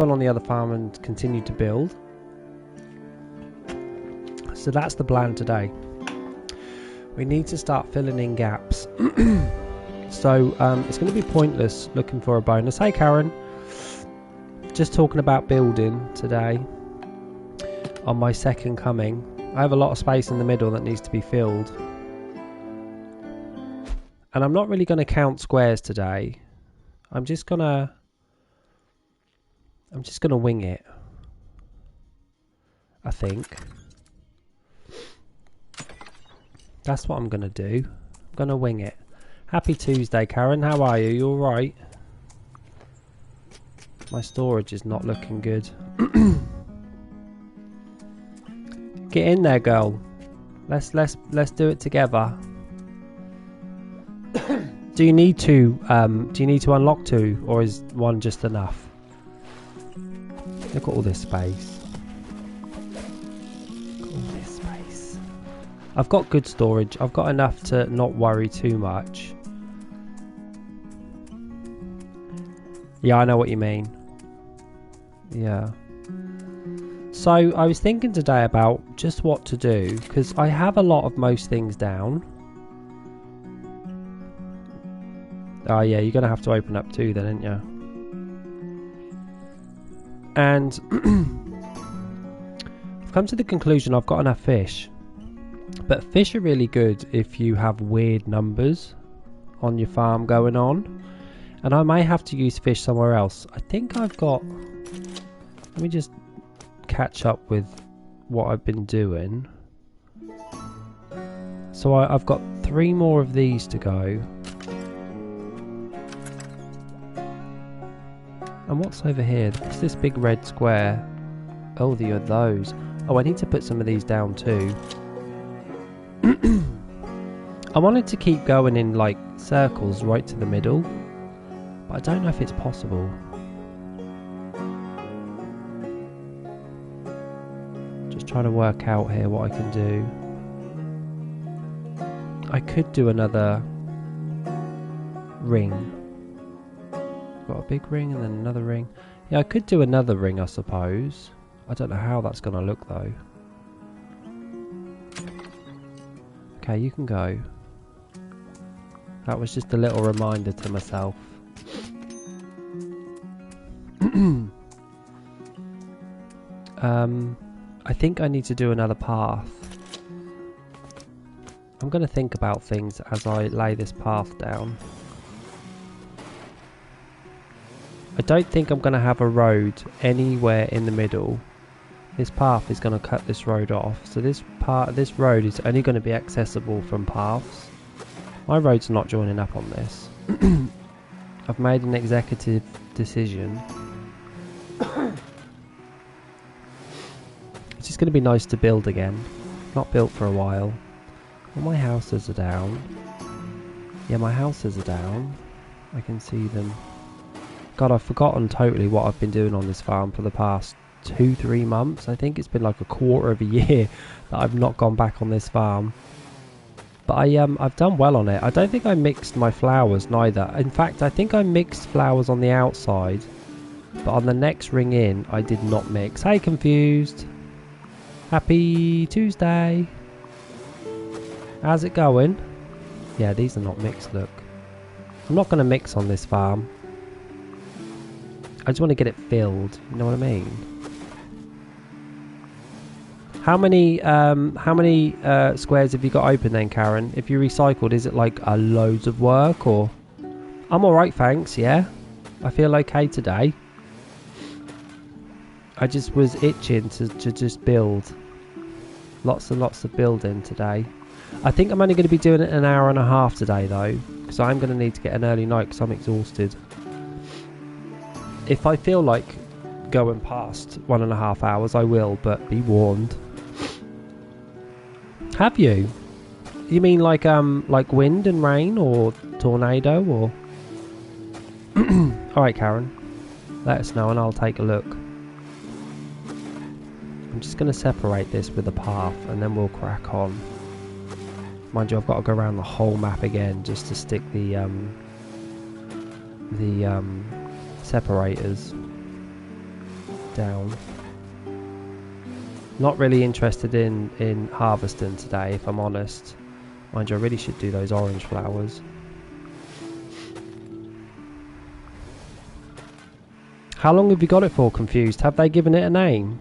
gone on the other farm and continued to build. So that's the plan today. We need to start filling in gaps. So it's going to be pointless looking for a bonus. Hey Karen, just talking about building today on my second coming. I have a lot of space in the middle that needs to be filled, and I'm not really going to count squares today. I'm just gonna wing it, I think. That's what I'm gonna do. I'm gonna wing it. Happy Tuesday, Karen. How are you? You alright? My storage is not looking good. Get in there, girl. Let's do it together. Do you need to unlock 2, or is 1 just enough? Look at all this space. I've got good storage. I've got enough to not worry too much. Yeah, I know what you mean. Yeah. So I was thinking today about just what to do, because I have a lot of most things down. Oh yeah, you're going to have to open up 2 then, aren't you? And I've come to the conclusion I've got enough fish. But fish are really good if you have weird numbers on your farm going on. And I may have to use fish somewhere else. I think I've got... Let me just catch up with what I've been doing. So I've got 3 more of these to go. And what's over here? What's this big red square? Oh, there are those. Oh, I need to put some of these down too. I wanted to keep going in like circles right to the middle, but I don't know if it's possible. Just trying to work out here what I can do. I could do another ring. Got a big ring and then another ring. Yeah, I could do another ring, I suppose. I don't know how that's going to look though. Okay, you can go. That was just a little reminder to myself. I think I need to do another path. I'm going to think about things as I lay this path down. I don't think I'm going to have a road anywhere in the middle. This path is going to cut this road off, so this road is only going to be accessible from paths. My road's not joining up on this. I've made an executive decision. It's just going to be nice to build again. Not built for a while. Well, my houses are down. Yeah, my houses are down. I can see them. God, I've forgotten totally what I've been doing on this farm for the past 2-3 months. I think it's been like a quarter of a year that I've not gone back on this farm. But I've done well on it. I don't think I mixed my flowers neither. In fact, I think I mixed flowers on the outside, but on the next ring in I did not mix. Hey, Confused. Happy Tuesday. How's it going? Yeah, these are not mixed, look. I'm not going to mix on this farm. I just want to get it filled, you know what I mean? How many squares have you got open then, Karen? If you recycled, is it like a loads of work or? I'm alright, thanks, yeah. I feel okay today. I just was itching to just build. Lots and lots of building today. I think I'm only going to be doing it an hour and a half today though, because I'm going to need to get an early night because I'm exhausted. If I feel like going past 1.5 hours, I will, but be warned. Have you? You mean like wind and rain or tornado or? All right, Karen. Let us know and I'll take a look. I'm just going to separate this with a path and then we'll crack on. Mind you, I've got to go around the whole map again just to stick the separators. down. Not really interested in harvesting today, if I'm honest. Mind you, I really should do those orange flowers. How long have you got it for, Confused? Have they given it a name?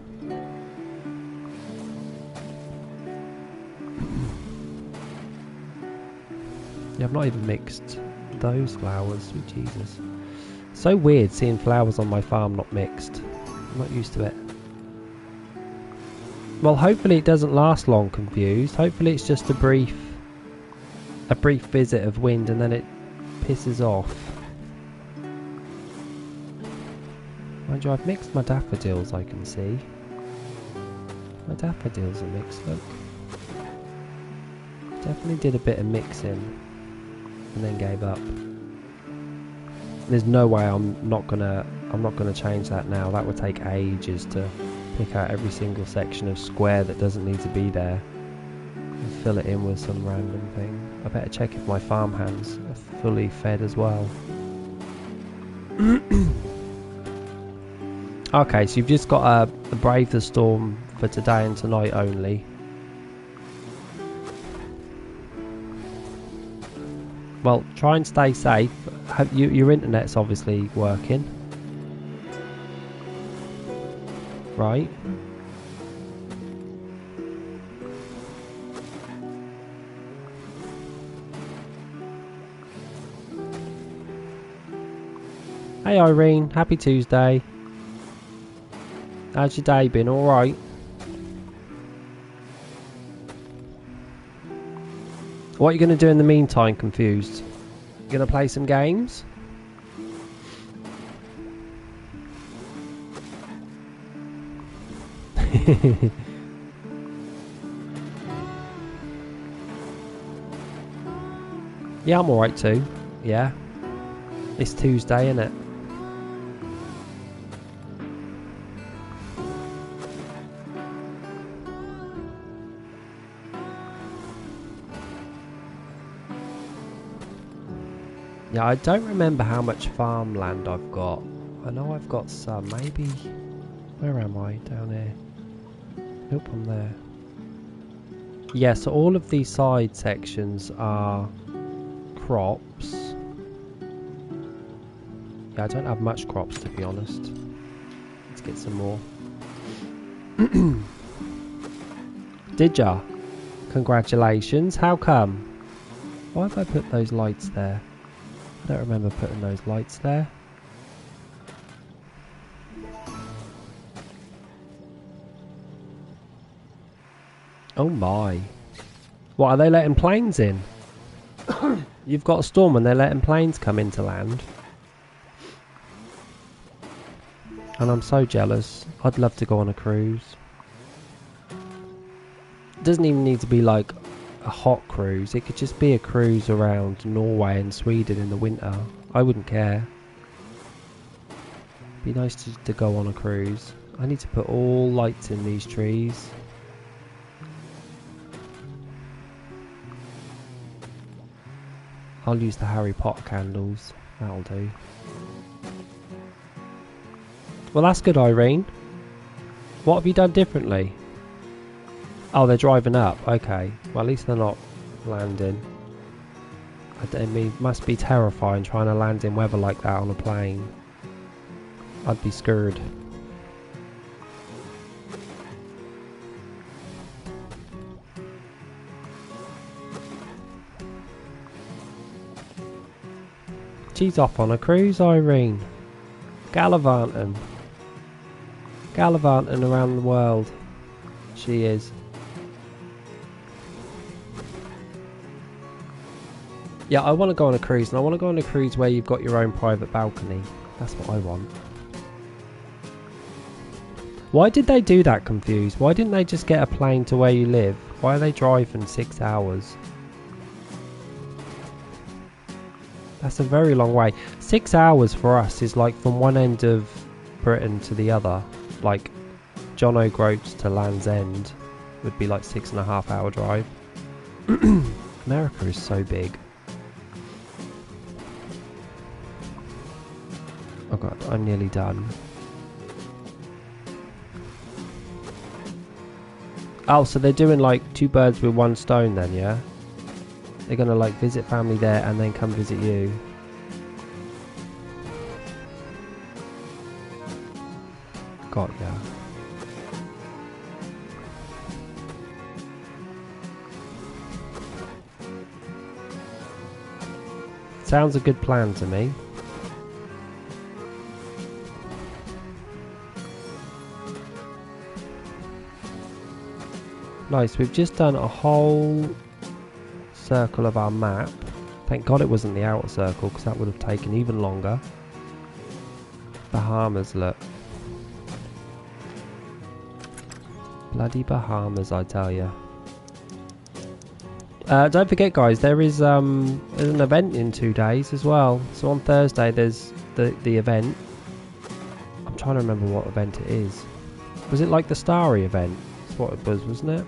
Yeah, I've not even mixed those flowers. Sweet Jesus. So weird seeing flowers on my farm not mixed. I'm not used to it. Well, hopefully it doesn't last long, Confused. Hopefully it's just a brief visit of wind and then it pisses off. Mind you, I've mixed my daffodils, I can see. My daffodils are mixed, look. Definitely did a bit of mixing and then gave up. There's no way I'm not gonna change that now. That would take ages to pick out every single section of square that doesn't need to be there and fill it in with some random thing. I better check if my farm hands are fully fed as well. Okay, so you've just got to brave the storm for today and tonight only. Well, try and stay safe. Your internet's obviously working. Right. Hey Irene, happy Tuesday. How's your day been? Alright? What are you going to do in the meantime, Confused? You going to play some games? Yeah, I'm alright too. Yeah. It's Tuesday, isn't it? Yeah, I don't remember how much farmland I've got. I know I've got some. Maybe... Where am I? Down here. Nope, I'm there. Yeah, so all of these side sections are crops. Yeah, I don't have much crops, to be honest. Let's get some more. Did ya? Congratulations. How come? Why have I put those lights there? I don't remember putting those lights there. Oh my. What, are they letting planes in? You've got a storm and they're letting planes come into land. And I'm so jealous. I'd love to go on a cruise. It doesn't even need to be like a hot cruise. It could just be a cruise around Norway and Sweden in the winter. I wouldn't care. Be nice to go on a cruise. I need to put all lights in these trees. I'll use the Harry Potter candles. That'll do. Well, that's good, Irene. What have you done differently? Oh, they're driving up. Okay. Well, at least they're not landing. I mean, it must be terrifying trying to land in weather like that on a plane. I'd be scared. She's off on a cruise, Irene. Gallivanting. Gallivanting around the world. She is. Yeah, I want to go on a cruise, and I want to go on a cruise where you've got your own private balcony. That's what I want. Why did they do that, Confused? Why didn't they just get a plane to where you live? Why are they driving 6 hours? That's a very long way. 6 hours for us is like from one end of Britain to the other. Like John O'Groats to Land's End would be like 6.5 hour drive. America is so big. Oh god, I'm nearly done. Oh, so they're doing like 2 birds with 1 stone then, yeah? They're gonna like visit family there and then come visit you. Got ya. Sounds a good plan to me. Nice, we've just done a whole circle of our map. Thank God it wasn't the outer circle, because that would have taken even longer. Bahamas, look. Bloody Bahamas, I tell ya. Don't forget, guys, there's an event in 2 days as well. So on Thursday there's the event. I'm trying to remember what event it is. Was it like the Starry event? That's what it was, wasn't it?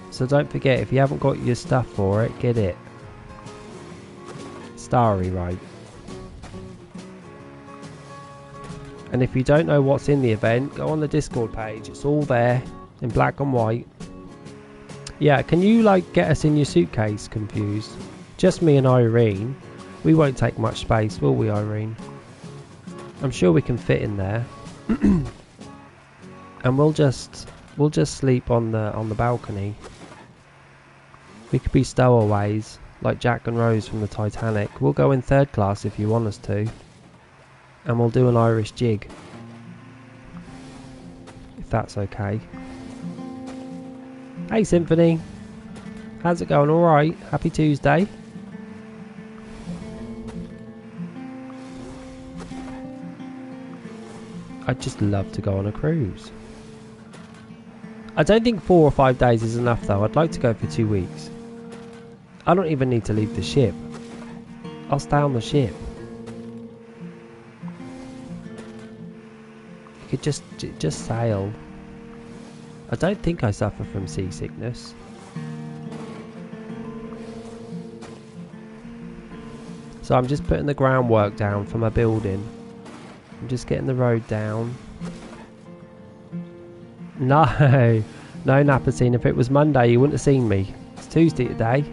So don't forget, if you haven't got your stuff for it, get it. Starry, right? And if you don't know what's in the event, go on the Discord page. It's all there in black and white. Yeah, can you like get us in your suitcase, Confused? Just me and Irene. We won't take much space, will we, Irene? I'm sure we can fit in there. And we'll just sleep on the balcony. We could be stowaways, like Jack and Rose from the Titanic. We'll go in 3rd class if you want us to. And we'll do an Irish jig. If that's okay. Hey Symphony, how's it going? Alright, happy Tuesday. I'd just love to go on a cruise. I don't think 4 or 5 days is enough though. I'd like to go for 2 weeks. I don't even need to leave the ship. I'll stay on the ship. You could just sail. I don't think I suffer from seasickness. So I'm just putting the groundwork down for my building. I'm just getting the road down. No, no Napatine. If it was Monday, you wouldn't have seen me. It's Tuesday today.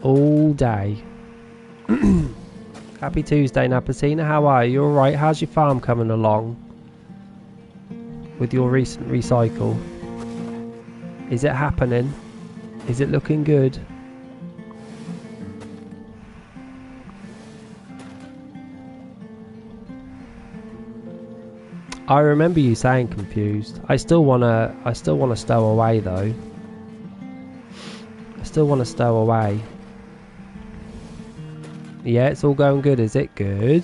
All day. Happy Tuesday, Napatine. How are you? Alright? How's your farm coming along? With your recent recycle? Is it happening? Is it looking good? I remember you saying Confused. I still wanna stow away though. I still wanna stow away. Yeah, it's all going good, is it? Good.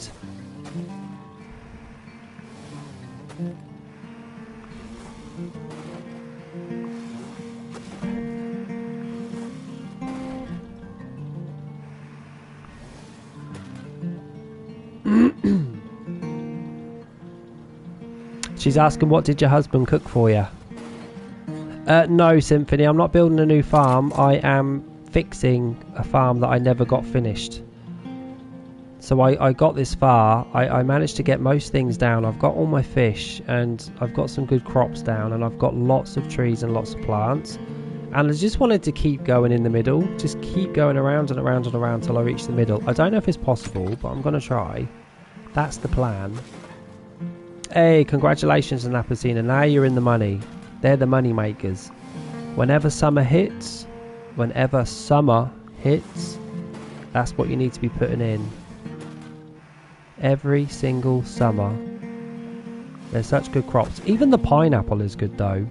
She's asking, what did your husband cook for you? No, Symphony, I'm not building a new farm. I am fixing a farm that I never got finished. So I got this far. I managed to get most things down. I've got all my fish and I've got some good crops down and I've got lots of trees and lots of plants. And I just wanted to keep going in the middle. Just keep going around and around and around till I reach the middle. I don't know if it's possible, but I'm going to try. That's the plan. Hey, congratulations on Napacina. Now you're in the money. They're the money makers. Whenever summer hits, that's what you need to be putting in. Every single summer. There's such good crops. Even the pineapple is good though.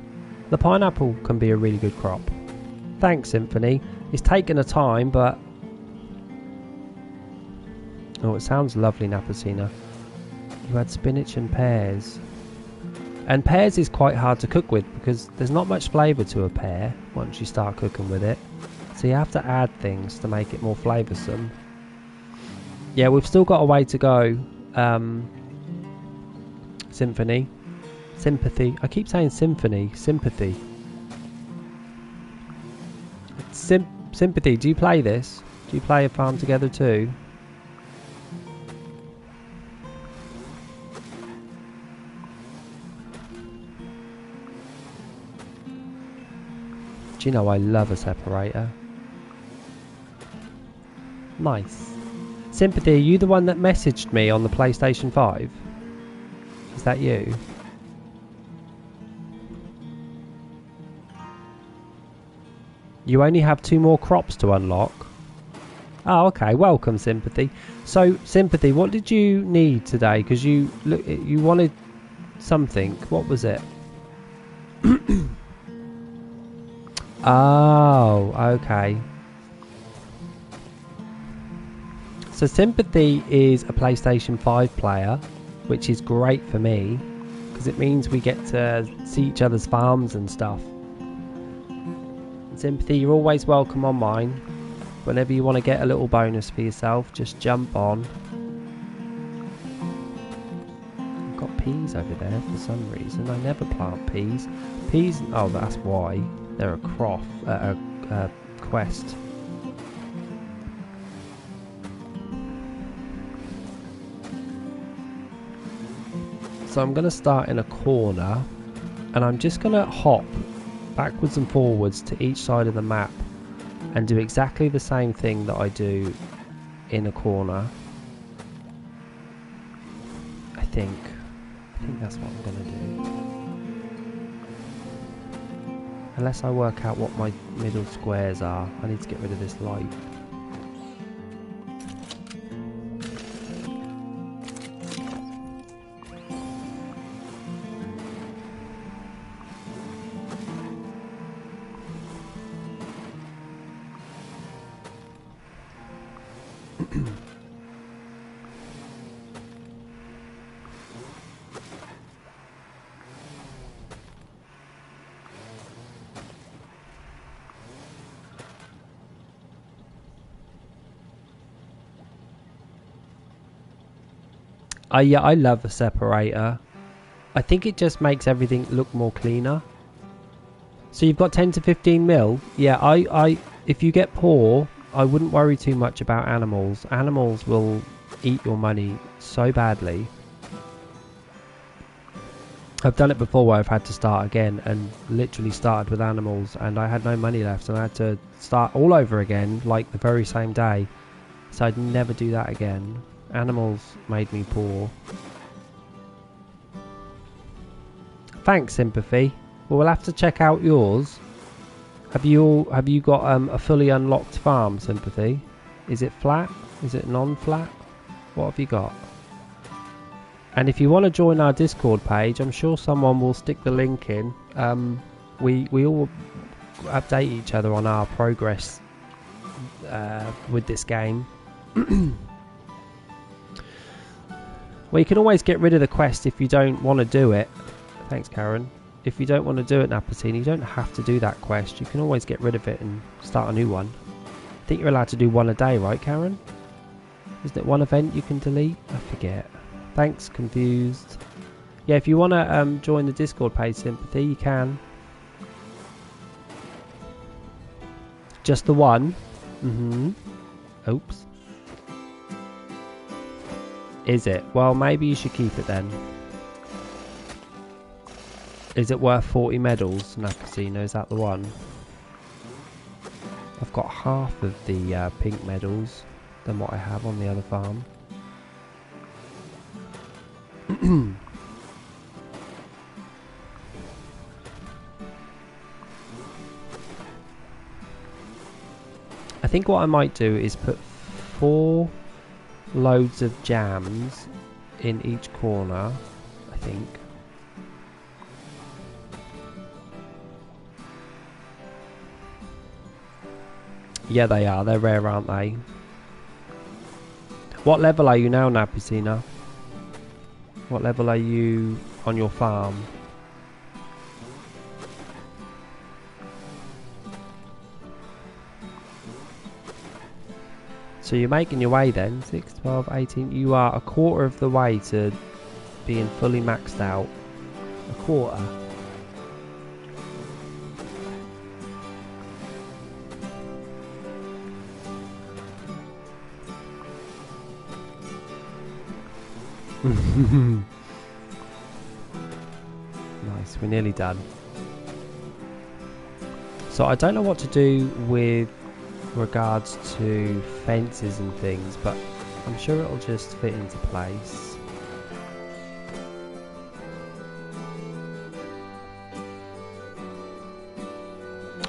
The pineapple can be a really good crop. Thanks, Symphony. It's taken a time, but... Oh, it sounds lovely, Napacina. You had spinach and pears. And pears is quite hard to cook with because there's not much flavour to a pear once you start cooking with it. So you have to add things to make it more flavoursome. Yeah, we've still got a way to go. Symphony. Sympathy. I keep saying symphony. Sympathy. Sympathy, do you play this? Do you play a Farm Together too? Do you know I love a separator? Nice. Sympathy, are you the one that messaged me on the PlayStation 5? Is that you? You only have 2 more crops to unlock. Oh, okay. Welcome, Sympathy. So, Sympathy, what did you need today? Because you wanted something. What was it? Oh, okay. So Sympathy is a PlayStation 5 player, which is great for me because it means we get to see each other's farms and stuff. And Sympathy, you're always welcome on mine. Whenever you want to get a little bonus for yourself, just jump on. I've got peas over there for some reason. I never plant peas. Peas, oh, that's why. They're a quest. So I'm going to start in a corner and I'm just going to hop backwards and forwards to each side of the map and do exactly the same thing that I do in a corner. I think that's what I'm going to do. Unless I work out what my middle squares are. I need to get rid of this light. Yeah, I love a separator. I think it just makes everything look more cleaner. So you've got 10 to 15 mil. Yeah, if you get poor, I wouldn't worry too much about animals. Animals will eat your money so badly. I've done it before where I've had to start again and literally started with animals and I had no money left and I had to start all over again like the very same day. So I'd never do that again. Animals made me poor. Thanks, Sympathy. Well, we'll have to check out yours. Have you got a fully unlocked farm, Sympathy? Is it flat? Is it non-flat? What have you got? And if you want to join our Discord page, I'm sure someone will stick the link in. We all update each other on our progress with this game. Well, you can always get rid of the quest if you don't want to do it. Thanks, Karen. If you don't want to do it, Napatini, you don't have to do that quest. You can always get rid of it and start a new one. I think you're allowed to do one a day, right, Karen? Isn't it one event you can delete? I forget. Thanks, Confused. Yeah, if you want to join the Discord page, Sympathy, you can. Just the one? Oops. Is it? Well, maybe you should keep it then. Is it worth 40 medals, Nakasino? Is that the one? I've got half of the pink medals than what I have on the other farm. I think what I might do is put 4 loads of jams in each corner, I think. Yeah, they are. They're rare, aren't they? What level are you now, Napusina? What level are you on your farm? So you're making your way then. 6, 12, 18. You are a quarter of the way to being fully maxed out. A quarter. Nice, we're nearly done. So I don't know what to do with regards to fences and things, but I'm sure it'll just fit into place.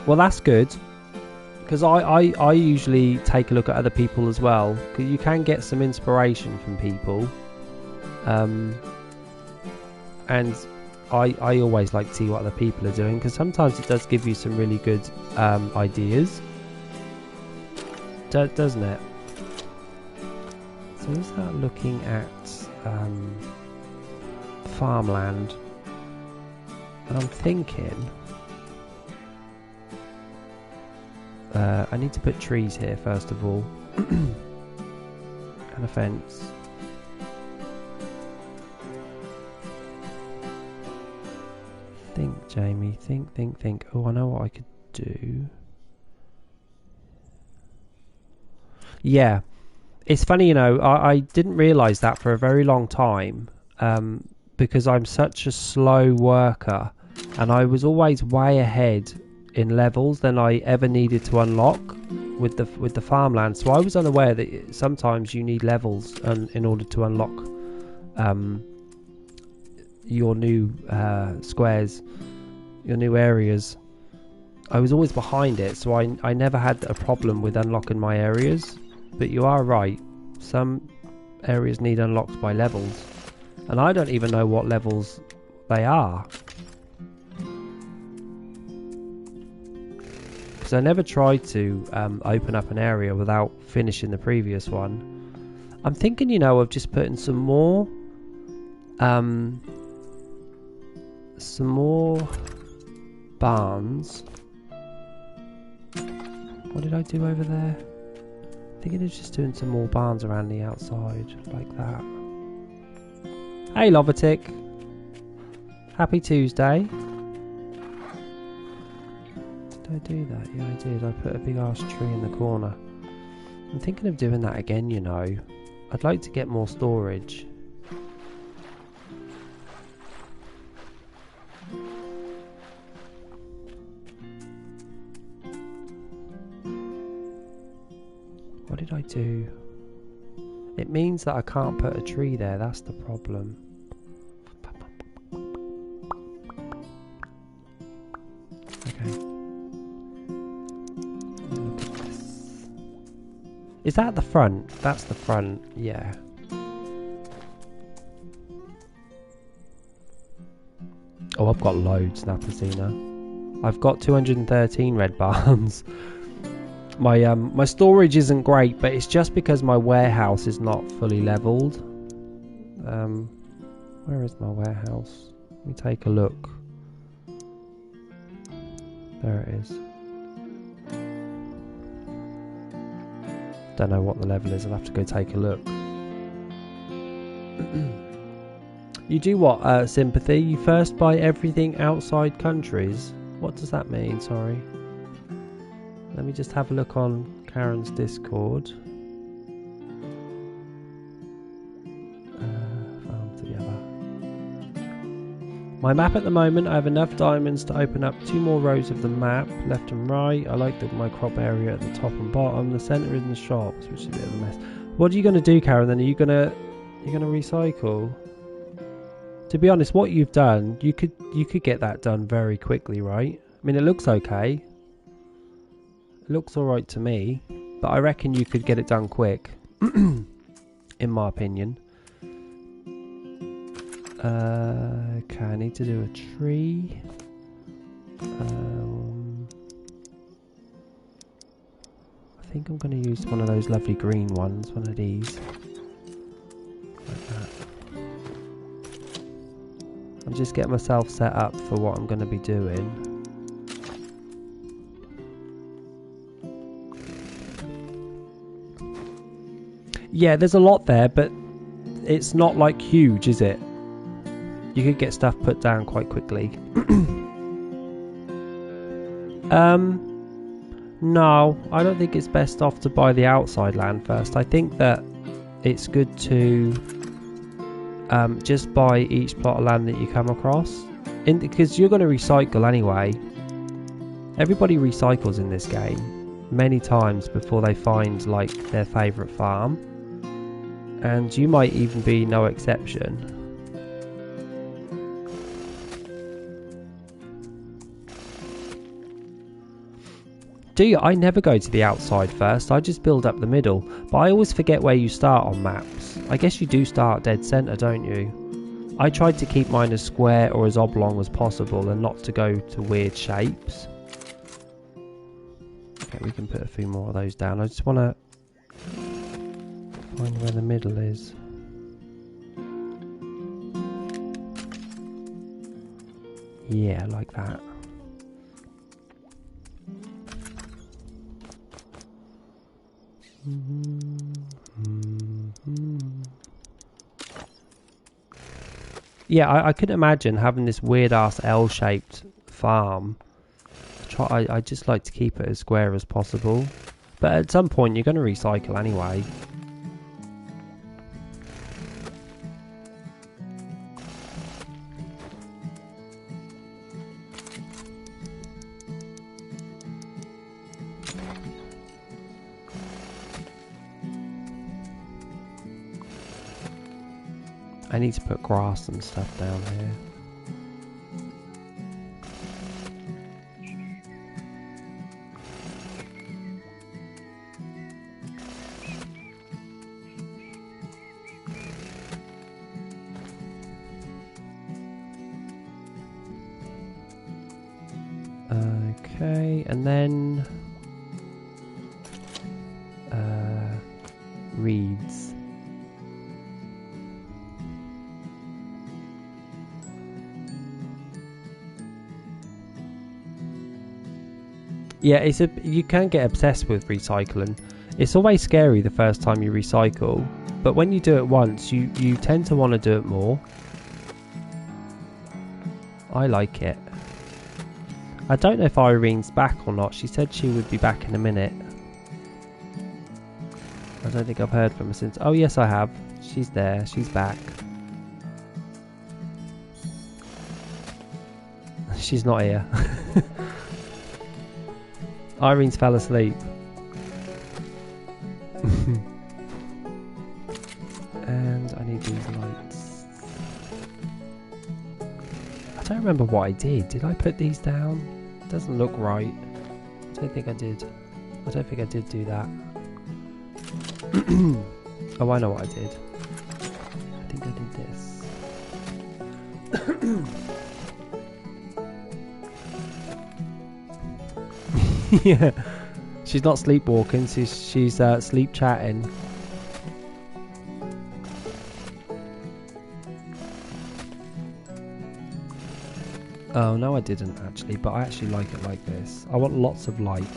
Well, that's good, because I usually take a look at other people as well, because you can get some inspiration from people, and I always like to see what other people are doing, because sometimes it does give you some really good ideas, doesn't it? So is that looking at farmland? And I'm thinking I need to put trees here first of all, and a fence. Think, Jamie, think. Oh, I know what I could do. Yeah, it's funny, you know, I didn't realise that for a very long time, because I'm such a slow worker, and I was always way ahead in levels than I ever needed to unlock with the farmland. So I was unaware that sometimes you need levels in order to unlock your new squares, your new areas. I was always behind it, so I never had a problem with unlocking my areas. But you are right, some areas need unlocked by levels, and I don't even know what levels they are, because I never tried to open up an area without finishing the previous one. I'm thinking, you know, of just putting some more barns. What did I do over there? I think it is just doing some more barns around the outside, like that. Hey Lovatic, happy Tuesday. Did I do that? Yeah, I did. I put a big ass tree in the corner. I'm thinking of doing that again, you know. I'd like to get more storage. What did I do? It means that I can't put a tree there, that's the problem. Okay. Look at this. Is that the front? That's the front, yeah. Oh, I've got loads, Napazina. I've got 213 red barns. My storage isn't great, but it's just because my warehouse is not fully leveled. Where is my warehouse? Let me take a look. There it is. Don't know what the level is. I'll have to go take a look. You do what, Sympathy? You first buy everything outside countries? What does that mean? Sorry. Let me just have a look on Karen's Discord. Farm together. My map at the moment, I have enough diamonds to open up 2 more rows of the map, left and right. I like my crop area at the top and bottom. The centre is in the shops, which is a bit of a mess. What are you going to do, Karen? Then you're gonna recycle? To be honest, what you've done, you could get that done very quickly, right? I mean, it looks okay. It looks alright to me, but I reckon you could get it done quick, in my opinion. Okay, I need to do a tree. I think I'm going to use one of those lovely green ones, one of these. Like that. I'm just getting myself set up for what I'm going to be doing. Yeah, there's a lot there, but it's not like huge, is it? You could get stuff put down quite quickly. No, I don't think it's best off to buy the outside land first. I think that it's good to just buy each plot of land that you come across, because you're going to recycle anyway. Everybody recycles in this game many times before they find like their favourite farm, and you might even be no exception. Do you? I never go to the outside first, I just build up the middle, but I always forget where you start on maps. I guess you do start dead centre, don't you? I tried to keep mine as square or as oblong as possible and not to go to weird shapes. Okay, we can put a few more of those down. I just want to find where the middle is. Yeah, like that. Yeah, I couldn't imagine having this weird ass L-shaped farm. I just like to keep it as square as possible, but at some point you're going to recycle anyway. I need to put grass and stuff down here. Okay, and then reeds. Yeah, you can get obsessed with recycling. It's always scary the first time you recycle, but when you do it once, you tend to want to do it more. I like it. I don't know if Irene's back or not. She said she would be back in a minute. I don't think I've heard from her since. Oh yes, I have. She's there. She's back. She's not here. Irene's fell asleep. And I need these lights. I don't remember what I did. Did I put these down? It doesn't look right. I don't think I did. I don't think I did do that. Oh, I know what I did. I think I did this. Yeah, she's not sleepwalking. She's sleep chatting. Oh no, I didn't actually, but I actually like it like this. I want lots of light.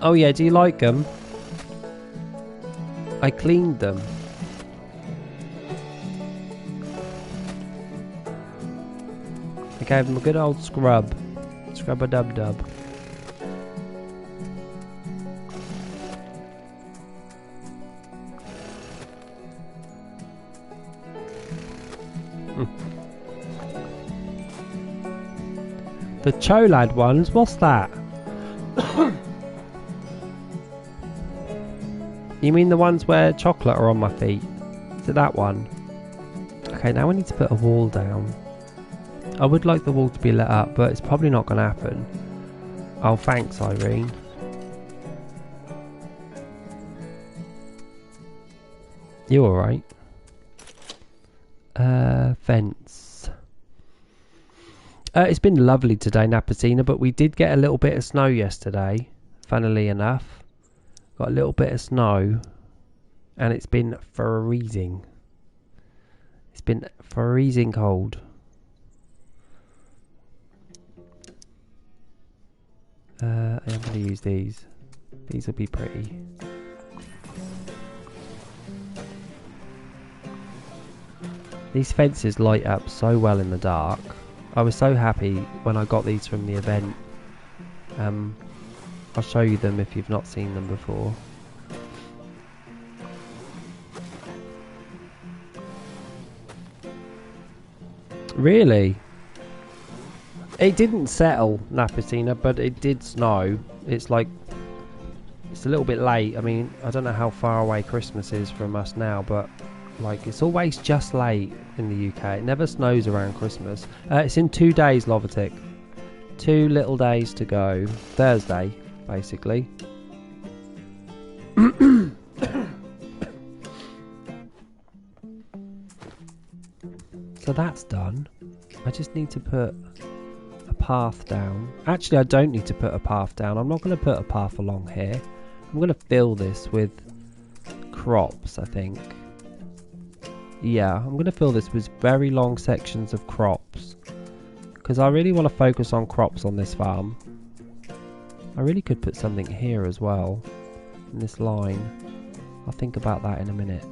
Oh yeah, do you like them? I cleaned them. I gave them a good old scrub. Scrub-a-dub-dub. The Cholad ones? What's that? You mean the ones where chocolate are on my feet? Is it that one? Okay, now I need to put a wall down. I would like the wall to be lit up, but it's probably not going to happen. Oh, thanks, Irene. You alright? Fence. It's been lovely today, Napacina, but we did get a little bit of snow yesterday, funnily enough. Got a little bit of snow, and it's been freezing. It's been freezing cold. I'm going to use these. These will be pretty. These fences light up so well in the dark. I was so happy when I got these from the event. I'll show you them if you've not seen them before. Really? It didn't settle, Napacina, but it did snow. It's like, it's a little bit late. I mean, I don't know how far away Christmas is from us now, but like, it's always just late in the UK. It never snows around Christmas. It's in 2 days, Lovatic. 2 little days to go. Thursday, basically. So that's done. I just need to put a path down. Actually, I don't need to put a path down. I'm not going to put a path along here. I'm going to fill this with crops, I think. Yeah, I'm going to fill this with very long sections of crops. Because I really want to focus on crops on this farm. I really could put something here as well. In this line. I'll think about that in a minute.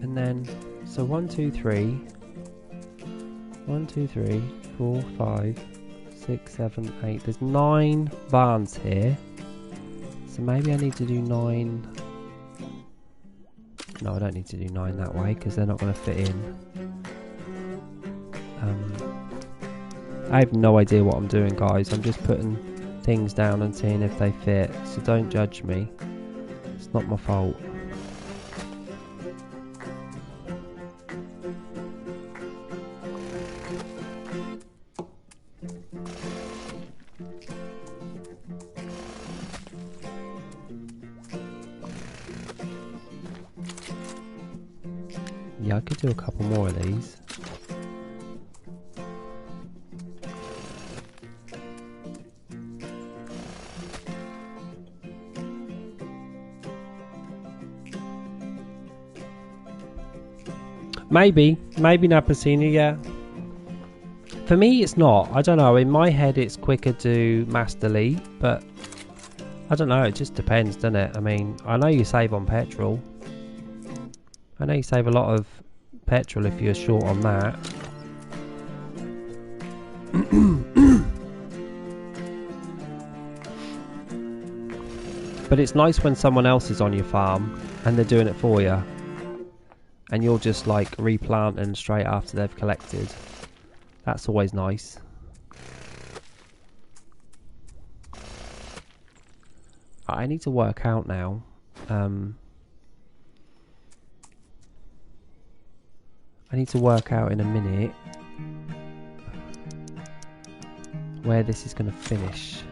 And then, so 1, 2, 3. 1, 2, 3, 4, 5, 6, 7, 8. There's 9 barns here. So maybe I need to do 9. No, I don't need to do 9 that way because they're not going to fit in. I have no idea what I'm doing, guys. I'm just putting things down and seeing if they fit. So don't judge me. It's not my fault. Yeah, I could do a couple more of these. Maybe Napacini, yeah. For me, it's not. I don't know. In my head, it's quicker to mass delete, but I don't know. It just depends, doesn't it? I mean, I know you save on petrol. I know you save a lot of petrol if you're short on that. But it's nice when someone else is on your farm and they're doing it for you. And you're just like replanting straight after they've collected. That's always nice. I need to work out now. I need to work out in a minute where this is going to finish.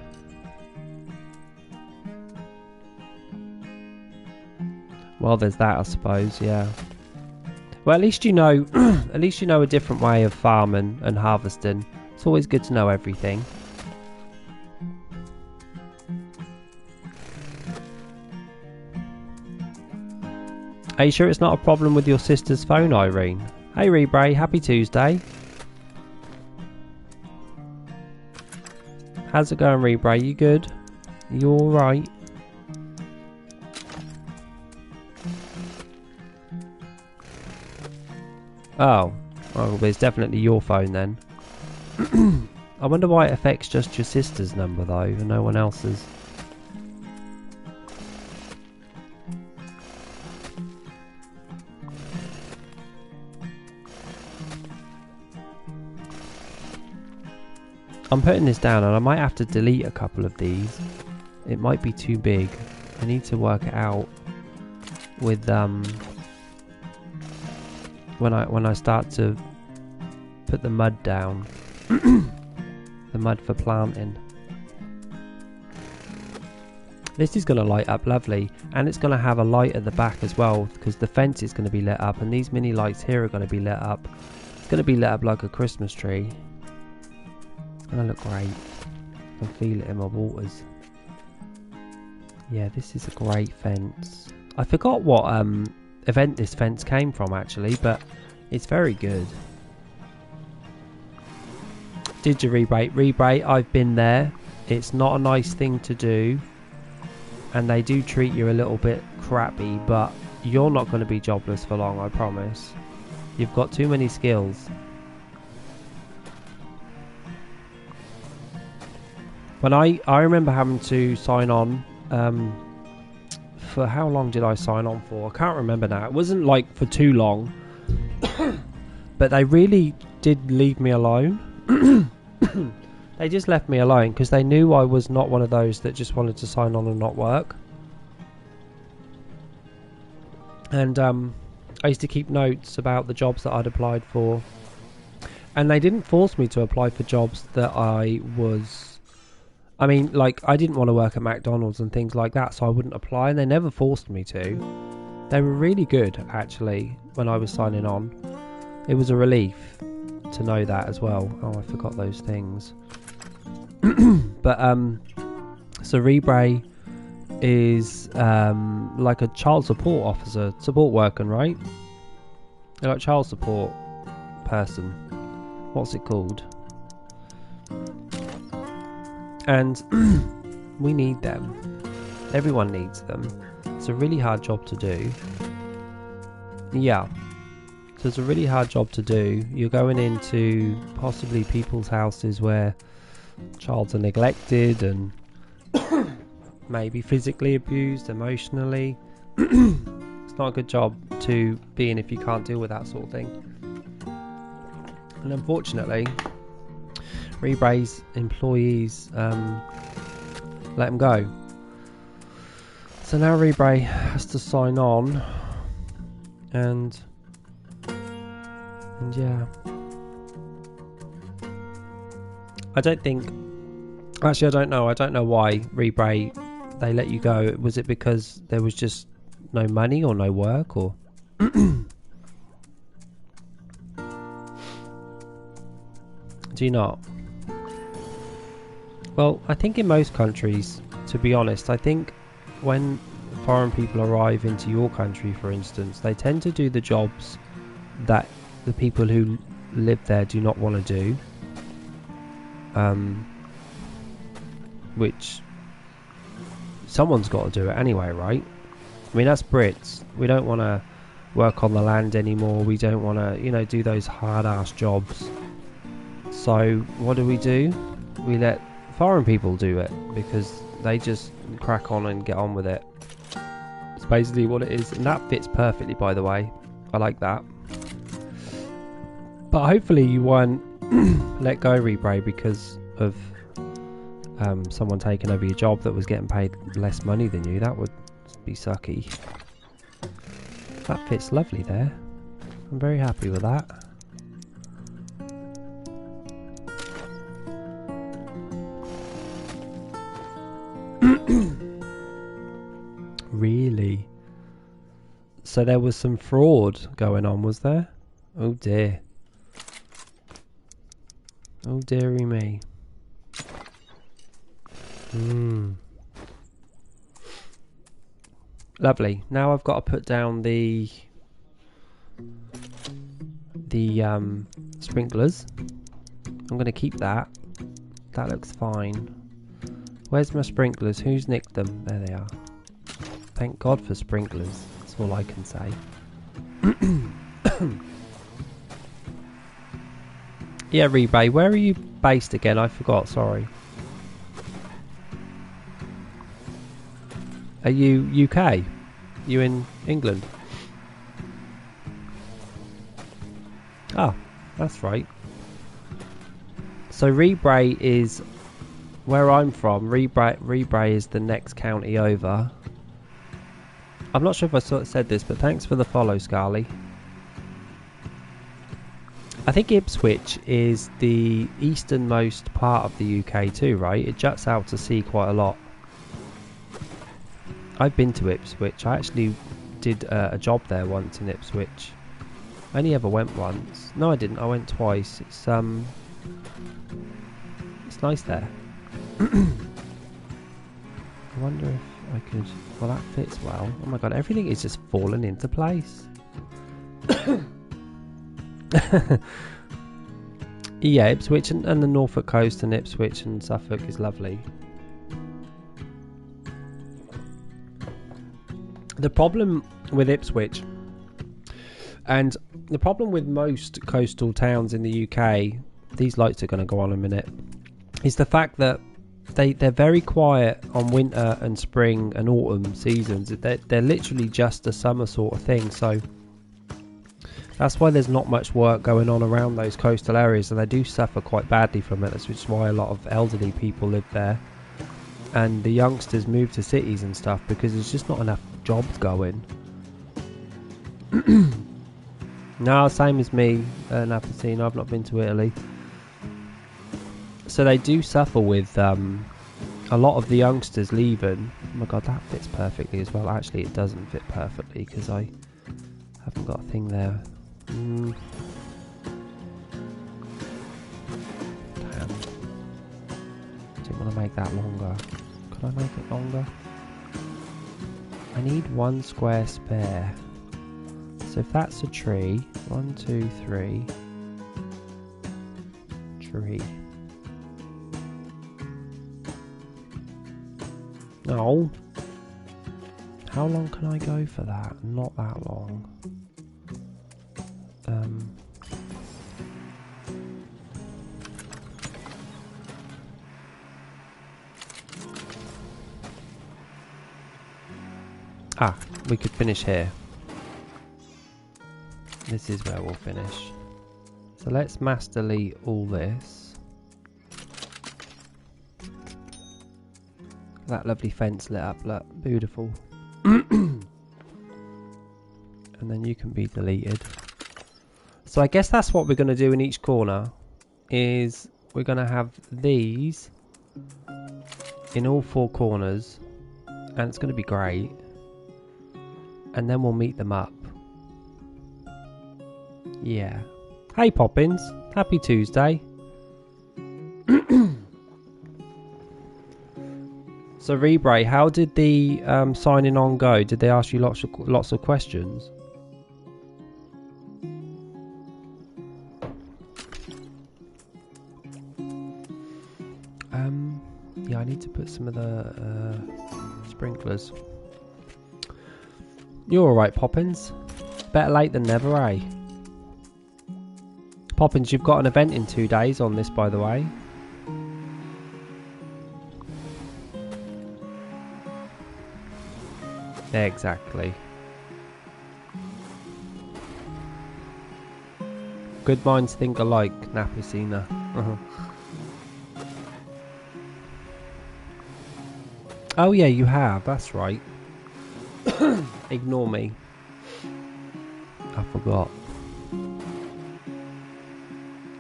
Well, there's that, I suppose, yeah. Well, at least you know, at least you know a different way of farming and harvesting. It's always good to know everything. Are you sure it's not a problem with your sister's phone, Irene? Hey, Rebray, happy Tuesday. How's it going, Rebray? You good? You alright? Oh, well, it's definitely your phone then. I wonder why it affects just your sister's number though, and no one else's. I'm putting this down and I might have to delete a couple of these. It might be too big. I need to work it out with when I start to put the mud down. The mud for planting. This is going to light up lovely, and it's going to have a light at the back as well because the fence is going to be lit up and these mini lights here are going to be lit up. It's going to be lit up like a Christmas tree. It's going to look great. I can feel it in my waters. Yeah, this is a great fence. I forgot what event this fence came from actually, but it's very good. Did you rebate? Rebate, I've been there. It's not a nice thing to do, and they do treat you a little bit crappy, but You're not going to be jobless for long, I promise. You've got too many skills. When I remember having to sign on, for how long did I sign on for? I can't remember now. It wasn't like for too long, but they really did leave me alone. They just left me alone because they knew I was not one of those that just wanted to sign on and not work. And I used to keep notes about the jobs that I'd applied for, and they didn't force me to apply for jobs that I mean, like, I didn't want to work at McDonald's and things like that, so I wouldn't apply, and they never forced me to. They were really good, actually, when I was signing on. It was a relief to know that as well. Oh, I forgot those things. But, so Rebre is like a child support officer, support worker, right? They're like child support person. What's it called? And we need them. Everyone needs them. It's a really hard job to do. Yeah. So it's a really hard job to do. You're going into possibly people's houses where childs are neglected and maybe physically abused, emotionally. It's not a good job to be in if you can't deal with that sort of thing. And unfortunately, Rebre's employees let him go. So now Rebre has to sign on, and yeah. I don't know why Rebre they let you go. Was it because there was just no money or no work, or do you not? Well, I think in most countries, to be honest, I think when foreign people arrive into your country, for instance, they tend to do the jobs that the people who live there do not want to do. Which someone's got to do it anyway, right? I mean, that's Brits. We don't want to work on the land anymore. We don't want to, do those hard-ass jobs. So what do? We let foreign people do it because they just crack on and get on with it. It's basically what it is, and that fits perfectly, by the way. I like that. But hopefully you won't let go, Rebre, because of someone taking over your job that was getting paid less money than you. That would be sucky. That fits lovely there. I'm very happy with that. Really? So there was some fraud going on, was there? Oh dear. Oh dearie me. Lovely. Now I've got to put down the sprinklers. I'm going to keep that. That looks fine. Where's my sprinklers? Who's nicked them? There they are. Thank God for sprinklers. That's all I can say. Yeah, Rebre, where are you based again? I forgot, sorry. Are you UK? You in England? Ah, that's right. So Rebre is where I'm from. Rebre is the next county over. I'm not sure if I said this, but thanks for the follow, Scarly. I think Ipswich is the easternmost part of the UK too, right? It juts out to sea quite a lot. I've been to Ipswich. I actually did a job there once in Ipswich. I only ever went once. No, I didn't. I went twice. It's nice there. I wonder if I could... Well, that fits well. Oh my god, everything is just falling into place. Yeah, Ipswich and the Norfolk coast and Ipswich and Suffolk is lovely. The problem with Ipswich. And the problem with most coastal towns in the UK, these lights are going to go on in a minute, is the fact that they're very quiet on winter and spring and autumn seasons. They're literally just a summer sort of thing. So that's why there's not much work going on around those coastal areas, and they do suffer quite badly from it. That's which is why a lot of elderly people live there, and the youngsters move to cities and stuff because there's just not enough jobs going. No, same as me, Napacino. I've not been to Italy. So they do suffer with a lot of the youngsters leaving. Oh my god, that fits perfectly as well. Actually, it doesn't fit perfectly because I haven't got a thing there. Damn. Didn't want to make that longer. Could I make it longer? I need 1 square spare. So if that's a tree, 1, 2, 3, tree. No. How long can I go for that? Not that long. We could finish here. This is where we'll finish. So let's mass delete all this. That lovely fence lit up, look, beautiful. And then you can be deleted. So I guess that's what we're going to do in each corner, is we're going to have these in all 4 corners, and it's going to be great. And then we'll meet them up. Yeah. Hey Poppins, happy Tuesday. So Rebre, how did the signing on go? Did they ask you lots of questions? Yeah, I need to put some of the sprinklers. You're alright, Poppins. Better late than never, eh? Poppins, you've got an event in 2 days on this, by the way. Exactly. Good minds think alike, Napacina. Oh yeah, you have, that's right. Ignore me. I forgot.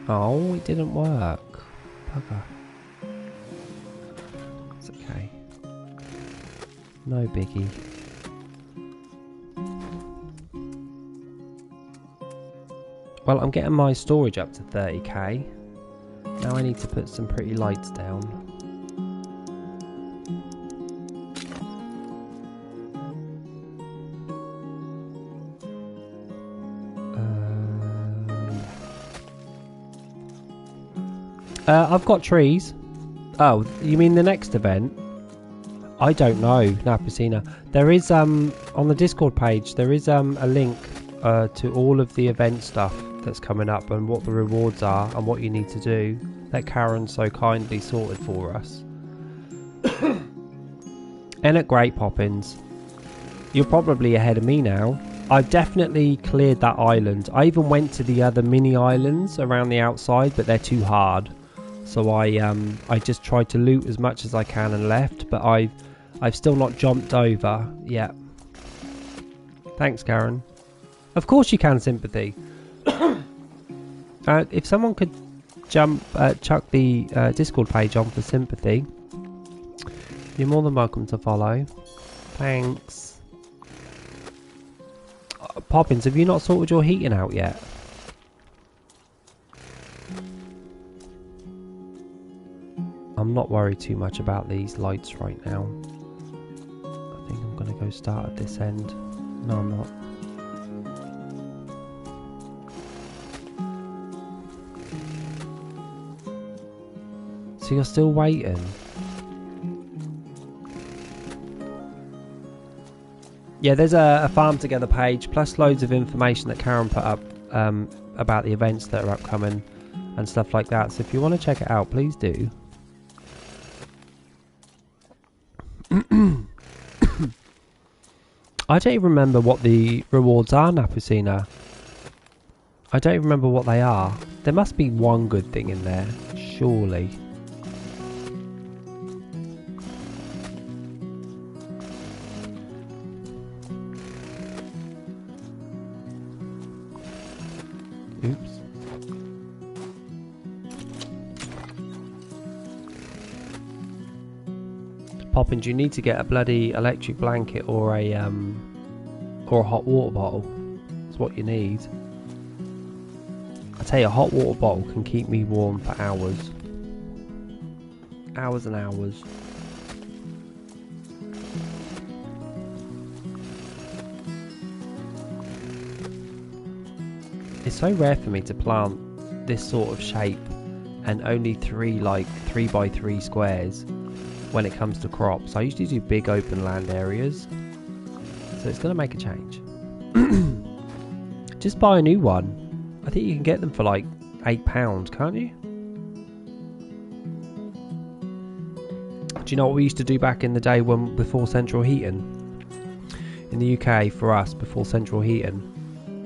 Oh, it didn't work. Bugger. It's okay. No biggie. Well, I'm getting my storage up to 30k. Now I need to put some pretty lights down. I've got trees. Oh, you mean the next event? I don't know, Napacina. There is on the Discord page there is a link to all of the event stuff that's coming up and what the rewards are and what you need to do that Karen so kindly sorted for us. And at Great Poppins, you're probably ahead of me now. I've definitely cleared that island. I even went to the other mini islands around the outside, but they're too hard. So I just tried to loot as much as I can and left, but I've still not jumped over yet. Thanks, Karen. Of course you can, Sympathy. If someone could chuck the Discord page on for Sympathy, you're more than welcome to follow. Thanks. Poppins, have you not sorted your heating out yet? I'm not worried too much about these lights right now. I think I'm going to go start at this end. No, I'm not. So you're still waiting? Yeah, there's a Farm Together page, plus loads of information that Karen put up about the events that are upcoming and stuff like that. So if you want to check it out, please do. I don't even remember what the rewards are, Napusina. I don't even remember what they are. There must be one good thing in there, surely. Oops. Poppins, you need to get a bloody electric blanket or a hot water bottle. That's what you need. I tell you, a hot water bottle can keep me warm for hours. Hours and hours. It's so rare for me to plant this sort of shape and only 3x3 squares when it comes to crops. I usually do big open land areas, so it's going to make a change. Just buy a new one. I think you can get them for like £8, can't you? Do you know what we used to do back in the day before central heating? In the UK, for us, before central heating,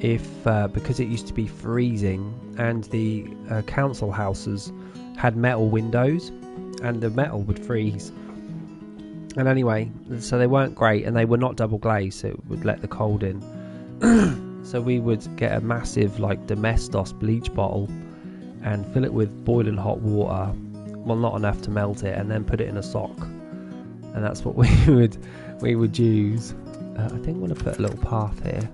because it used to be freezing and the council houses had metal windows and the metal would freeze, and anyway, so they weren't great and they were not double glazed, so it would let the cold in. So we would get a massive like Domestos bleach bottle and fill it with boiling hot water, well, not enough to melt it, and then put it in a sock, and that's what we would use. I think I'm going to put a little path here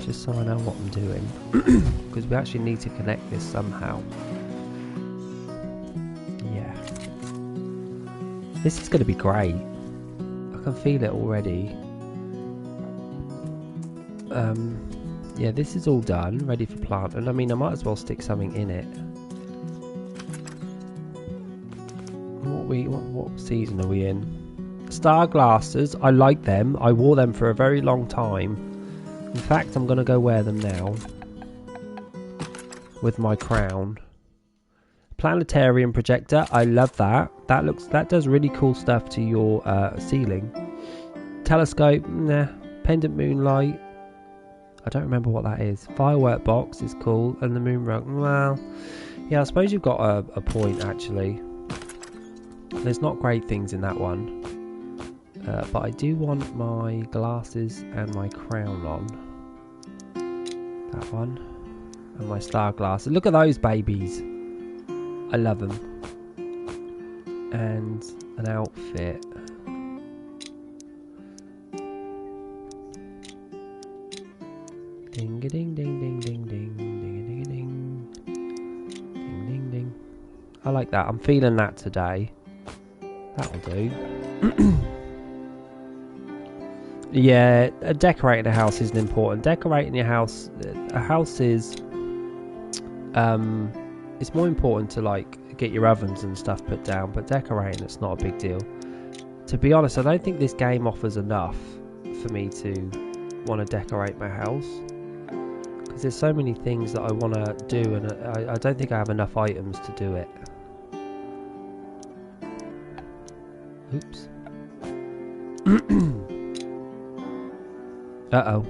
just so I know what I'm doing, because we actually need to connect this somehow. Yeah, this is going to be great. I can feel it already. Yeah, this is all done, ready for planting. I mean, I might as well stick something in it. What season are we in? Star glasses, I like them. I wore them for a very long time. In fact, I'm going to go wear them now with my crown. Planetarium projector, I love that. That does really cool stuff to your ceiling. Telescope, nah. Pendant moonlight, I don't remember what that is. Firework box is cool, and the moon rug. Well, yeah, I suppose you've got a point actually. There's not great things in that one, but I do want my glasses and my crown on. That one, and my star glasses. Look at those babies. I love them. And an outfit. Ding a ding ding ding ding ding ding ding ding ding ding ding. I like that. I'm feeling that today. That'll do. Yeah, decorating a house isn't important. Decorating your house, a house is it's more important to like get your ovens and stuff put down, but decorating, it's not a big deal. To be honest, I don't think this game offers enough for me to want to decorate my house, because there's so many things that I want to do, and I don't think I have enough items to do it. Oops. Uh-oh.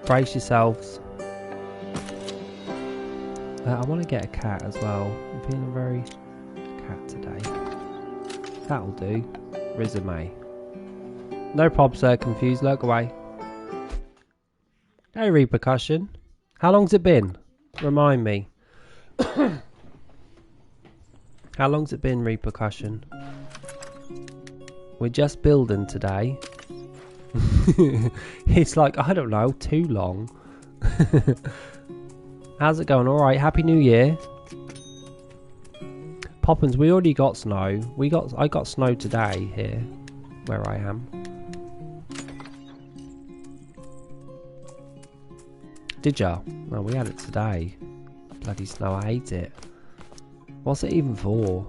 Brace yourselves. I want to get a cat as well. I'm feeling very cat today. That'll do. Resume. No prob, sir. Confused. Look away. No repercussion. How long's it been? Remind me. How long's it been, repercussion? We're just building today. It's like, I don't know, too long. How's it going? Alright, Happy New Year. Poppins, we already got snow. I got snow today here, where I am. Did ya? No, we had it today. Bloody snow, I hate it. What's it even for?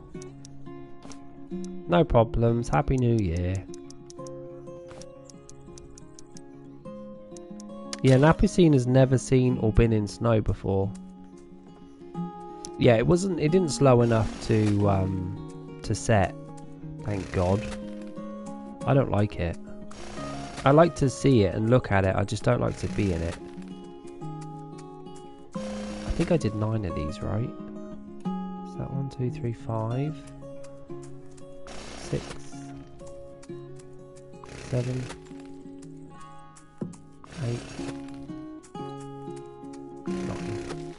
No problems, Happy New Year. Yeah, Napusina's never seen or been in snow before. Yeah, it didn't slow enough to set. Thank God. I don't like it. I like to see it and look at it. I just don't like to be in it. I think I did 9 of these, right? Is that 1, 2, 3, 5, 6, 7, 8, 9.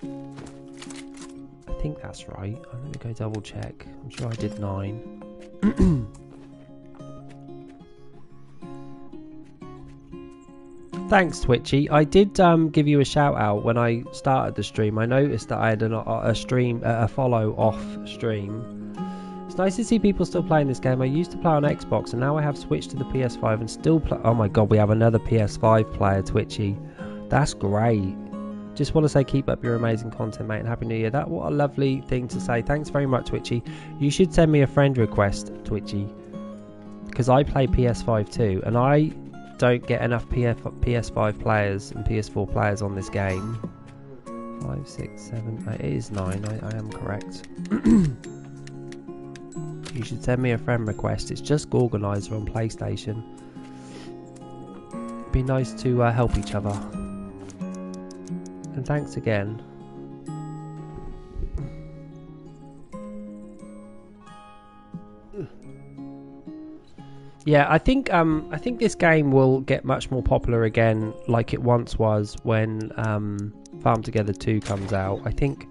I think that's right. Let me go double check. I'm sure I did 9. Thanks, Twitchy. I did give you a shout out when I started the stream. I noticed that I had a follow off stream. It's nice to see people still playing this game. I used to play on Xbox and now I have switched to the PS5 and still play. Oh my god, we have another PS5 player, Twitchy. That's great. Just want to say keep up your amazing content, mate, and Happy New Year. What a lovely thing to say. Thanks very much, Twitchy. You should send me a friend request, Twitchy, because I play PS5 too, and I don't get enough PS5 players and PS4 players on this game. 5, 6, 7, 8. It is 9. I am correct. You should send me a friend request. It's just Organizer on PlayStation. Be nice to help each other. And thanks again. Yeah, I think this game will get much more popular again, like it once was when Farm Together 2 comes out. I think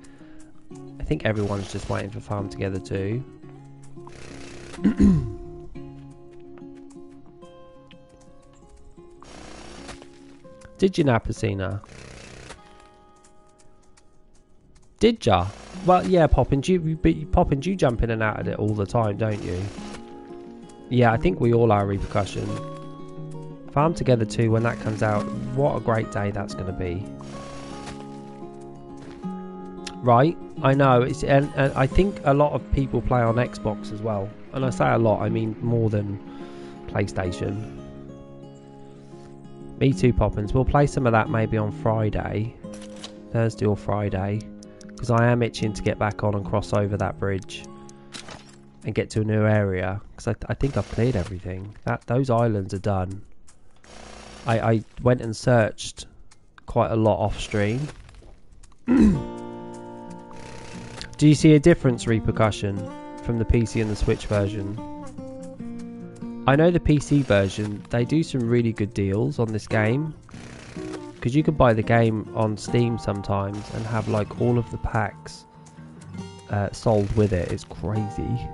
everyone's just waiting for Farm Together 2. Did you, Napusina? Did ya? Well, yeah, Poppin, you jump in and out of it all the time, don't you? Yeah, I think we all are, Repercussion. Farm Together 2, when that comes out, what a great day that's going to be. Right, I know, and I think a lot of people play on Xbox as well. And I say a lot, I mean more than PlayStation. Me too, Poppins. We'll play some of that maybe on Friday. Thursday or Friday. Because I am itching to get back on and cross over that bridge. And get to a new area, because I think I've cleared everything. Those islands are done. I went and searched quite a lot off stream. Do you see a difference, Repercussion, from the PC and the Switch version? I know the PC version, they do some really good deals on this game, because you can buy the game on Steam sometimes and have like all of the packs sold with it. It's crazy.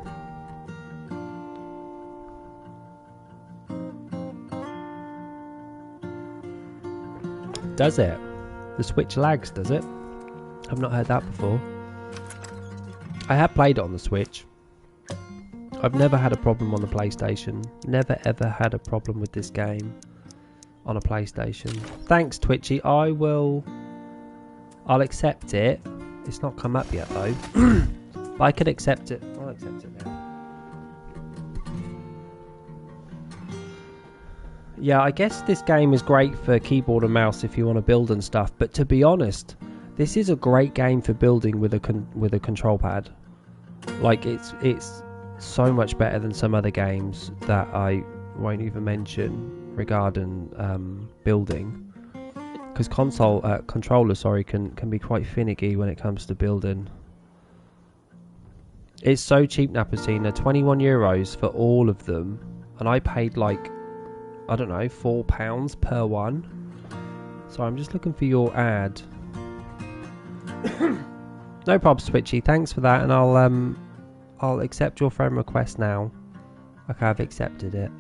Does it? The Switch lags, does it? I've not heard that before. I have played it on the Switch. I've never had a problem on the PlayStation. Never ever had a problem with this game on a PlayStation. Thanks, Twitchy. I'll accept it. It's not come up yet though. But I could accept it. I'll accept it now. Yeah, I guess this game is great for keyboard and mouse if you want to build and stuff. But to be honest, this is a great game for building with a control pad. Like it's so much better than some other games that I won't even mention regarding building. Because controller, can be quite finicky when it comes to building. It's so cheap, Napusina, €21 for all of them, and I paid like, I don't know, £4 per one. So I'm just looking for your ad. No problems, Twitchy. Thanks for that, and I'll accept your friend request now. Okay, I've accepted it.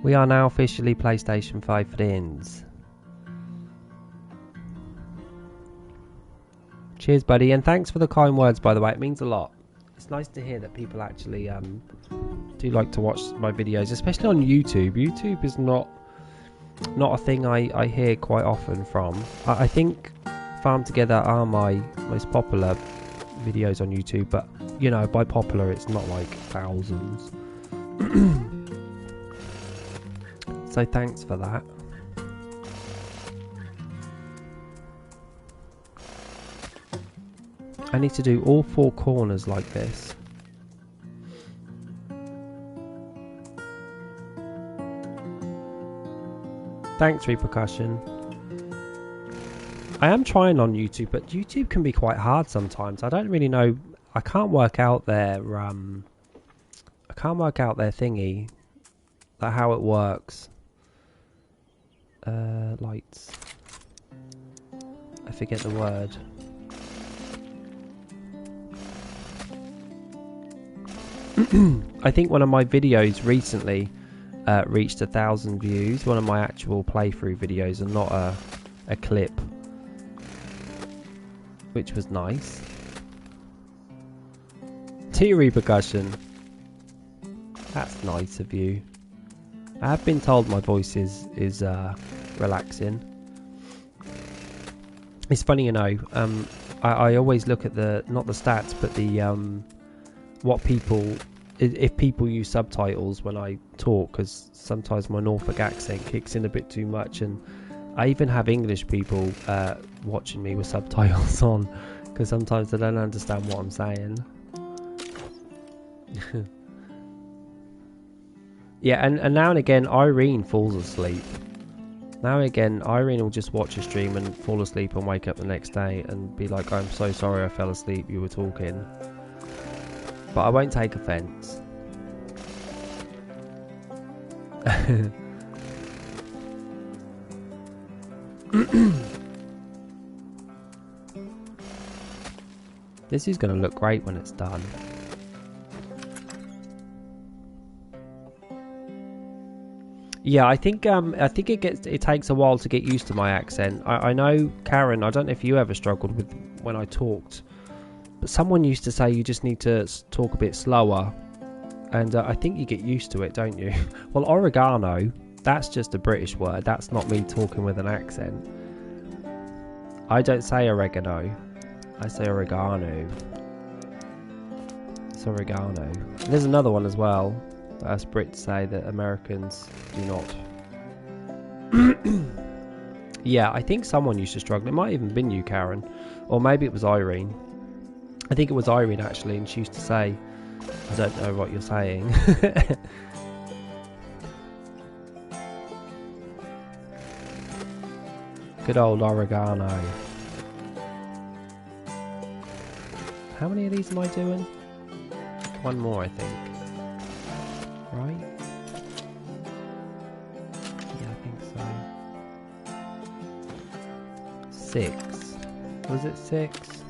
We are now officially PlayStation 5 friends. Cheers, buddy, and thanks for the kind words, by the way. It means a lot. It's nice to hear that people actually do like to watch my videos, especially on YouTube. YouTube is not a thing I hear quite often from. I think Farm Together are my most popular videos on YouTube, but you know, by popular it's not like thousands. So thanks for that. I need to do all 4 corners like this. Thanks, Repercussion. I am trying on YouTube, but YouTube can be quite hard sometimes. I don't really know. I can't work out their thingy, how it works. Lights. I forget the word. I think one of my videos recently reached 1,000 views. One of my actual playthrough videos, and not a clip, which was nice. Tea Repercussion. That's nice of you. I have been told my voice is relaxing. It's funny, you know. I always look at not the stats, but the what people, if people use subtitles when I talk, because sometimes my Norfolk accent kicks in a bit too much, and I even have English people watching me with subtitles on, because sometimes they don't understand what I'm saying. Yeah, and now and again Irene falls asleep. Now and again Irene will just watch a stream and fall asleep and wake up the next day and be like, I'm so sorry I fell asleep, you were talking. But I won't take offence. This is going to look great when it's done. Yeah, I think it takes a while to get used to my accent. I know, Karen, I don't know if you ever struggled with when I talked, but someone used to say you just need to talk a bit slower, and I think you get used to it, don't you? Well, oregano, that's just a British word. That's not me talking with an accent. I don't say oregano. I say oregano. It's oregano. And there's another one as well that us Brits say that Americans do not. Yeah, I think someone used to struggle. It might even been you, Karen, or maybe it was Irene. I think it was Irene actually, and she used to say, I don't know what you're saying. Good old oregano. How many of these am I doing? One more, I think. Right? Yeah, I think so. 6. Was it 6?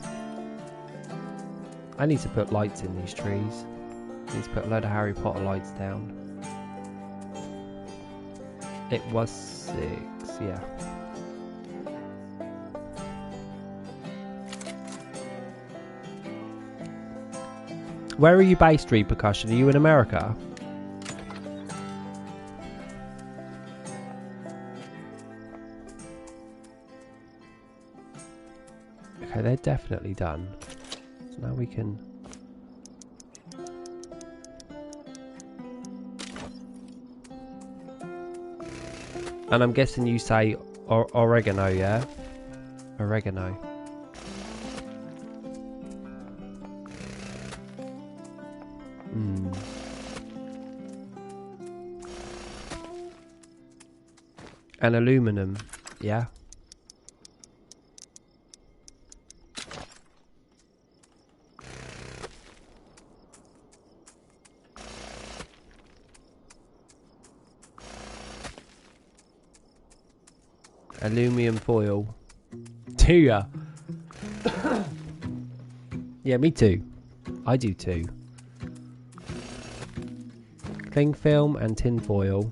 I need to put lights in these trees. I need to put a load of Harry Potter lights down. It was 6, yeah. Where are you based, Repercussion? Are you in America? Okay, they're definitely done. So now we can... And I'm guessing you say oregano, yeah? Oregano. And aluminum, yeah. Aluminium foil. Do ya? Yeah, me too. I do too. Cling film and tin foil.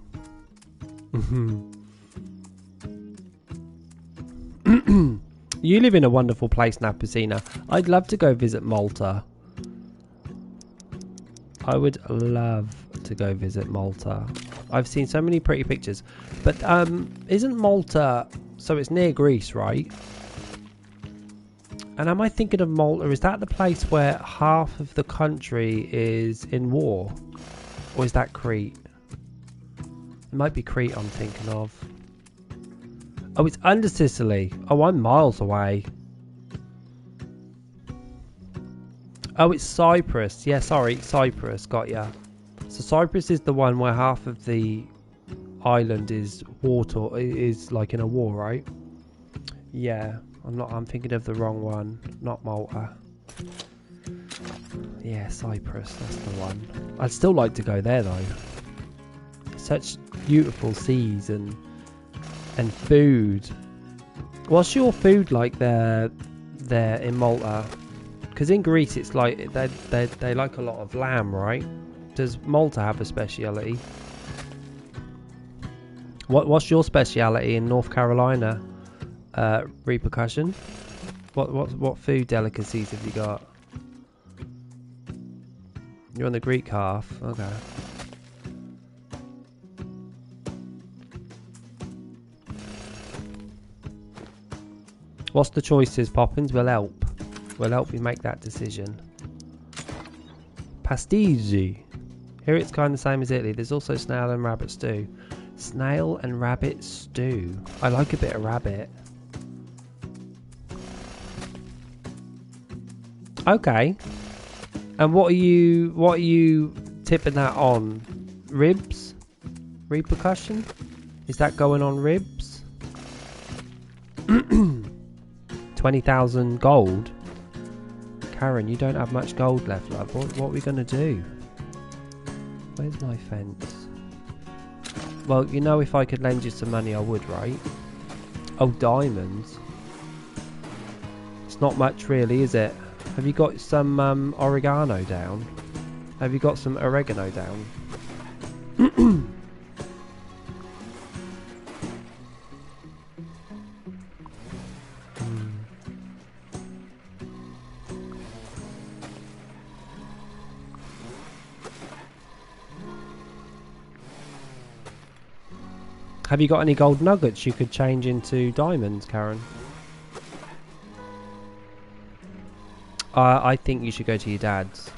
You live in a wonderful place, Napacina. I'd love to go visit Malta. I would love to go visit Malta. I've seen so many pretty pictures. But isn't Malta... So it's near Greece, right? And am I thinking of Malta? Is that the place where half of the country is in war? Or is that Crete? It might be Crete I'm thinking of. Oh, it's under Sicily. Oh, I'm miles away. Oh, it's Cyprus. Yeah, sorry, Cyprus. Got ya. So Cyprus is the one where half of the island is water, is like in a war, right? Yeah, I'm thinking of the wrong one. Not Malta. Yeah, Cyprus, that's the one. I'd still like to go there though. Such beautiful seas and food. What's your food like there in Malta? Because in Greece it's like they like a lot of lamb, right? Does Malta have a speciality? What's your speciality in North Carolina? Repercussion. What food delicacies have you got? You're on the Greek half. Okay. What's the choices, Poppins? We'll help. We'll help you make that decision. Pastiggi. Here it's kind of the same as Italy. There's also snail and rabbit stew. Snail and rabbit stew. I like a bit of rabbit. Okay. And what are you tipping that on? Ribs? Repercussion? Is that going on ribs? 20,000 gold? Karen, you don't have much gold left, love. What are we going to do? Where's my fence? Well, you know, if I could lend you some money, I would, right? Oh, diamonds. It's not much really, is it? Have you got some oregano down? Have you got some oregano down? Have you got any gold nuggets you could change into diamonds, Karen? I think you should go to your dad's.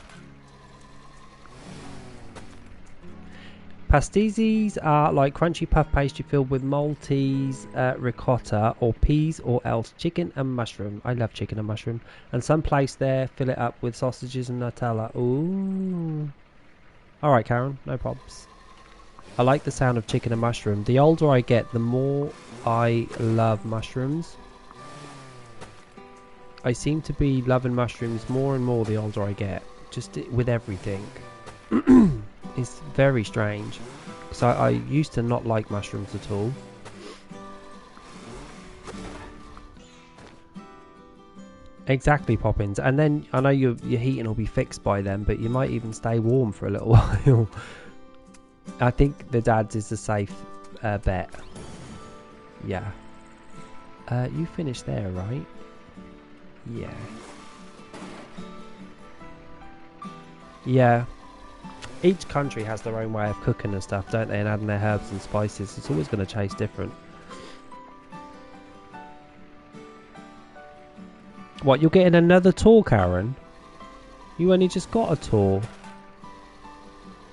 Pastéis are like crunchy puff pastry filled with Maltese ricotta or peas or else chicken and mushroom. I love chicken and mushroom. And some place there fill it up with sausages and Nutella. Ooh. Alright, Karen, no probs. I like the sound of chicken and mushroom. The older I get, the more I love mushrooms. I seem to be loving mushrooms more and more the older I get. Just with everything. It's very strange. Because I used to not like mushrooms at all. Exactly, Poppins. And then I know your heating will be fixed by then, but you might even stay warm for a little while. I think the dad's is the safe bet. Yeah. You finished there, right? Yeah. Yeah. Each country has their own way of cooking and stuff, don't they? And adding their herbs and spices. It's always going to taste different. What, you're getting another tour, Karen? You only just got a tour.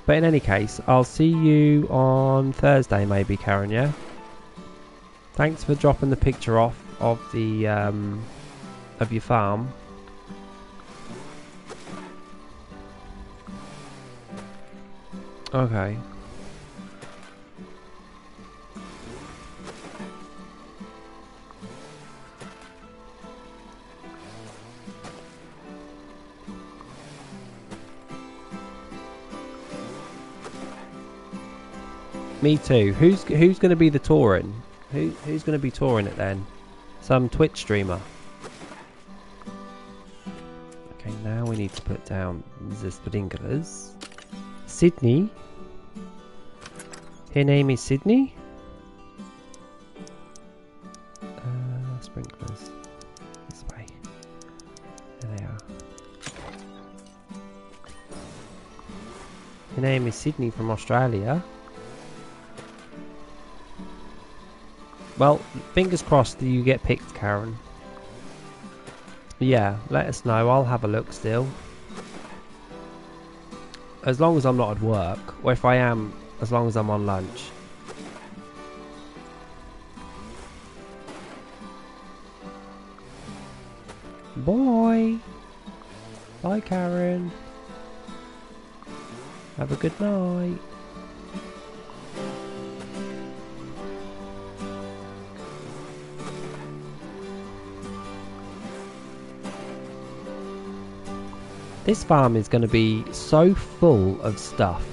But in any case, I'll see you on Thursday maybe, Karen, yeah? Thanks for dropping the picture off of the of your farm. Okay. Me too. Who's going to be the touring? Who's going to be touring it then? Some Twitch streamer. Okay, now we need to put down the sprinklers. Sydney. Her name is Sydney. Sprinklers. This way. There they are. Her name is Sydney from Australia. Well, fingers crossed that you get picked, Karen. Yeah, let us know. I'll have a look still. As long as I'm not at work. Or if I am, as long as I'm on lunch. Bye. Bye, Karen. Have a good night. This farm is going to be so full of stuff.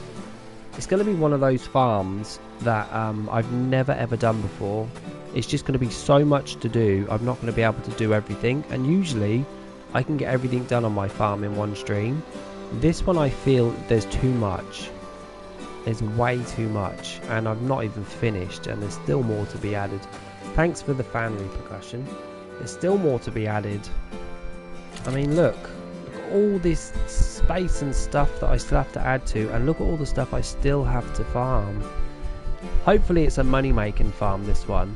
It's going to be one of those farms that I've never ever done before. It's just going to be so much to do. I'm not going to be able to do everything. And usually I can get everything done on my farm in one stream. This one I feel there's too much. There's way too much. And I've not even finished. And there's still more to be added. Thanks for the fan repercussion. There's still more to be added. I mean, look at all this space and stuff that I still have to add to. And look at all the stuff I still have to farm. Hopefully it's a money making farm, this one.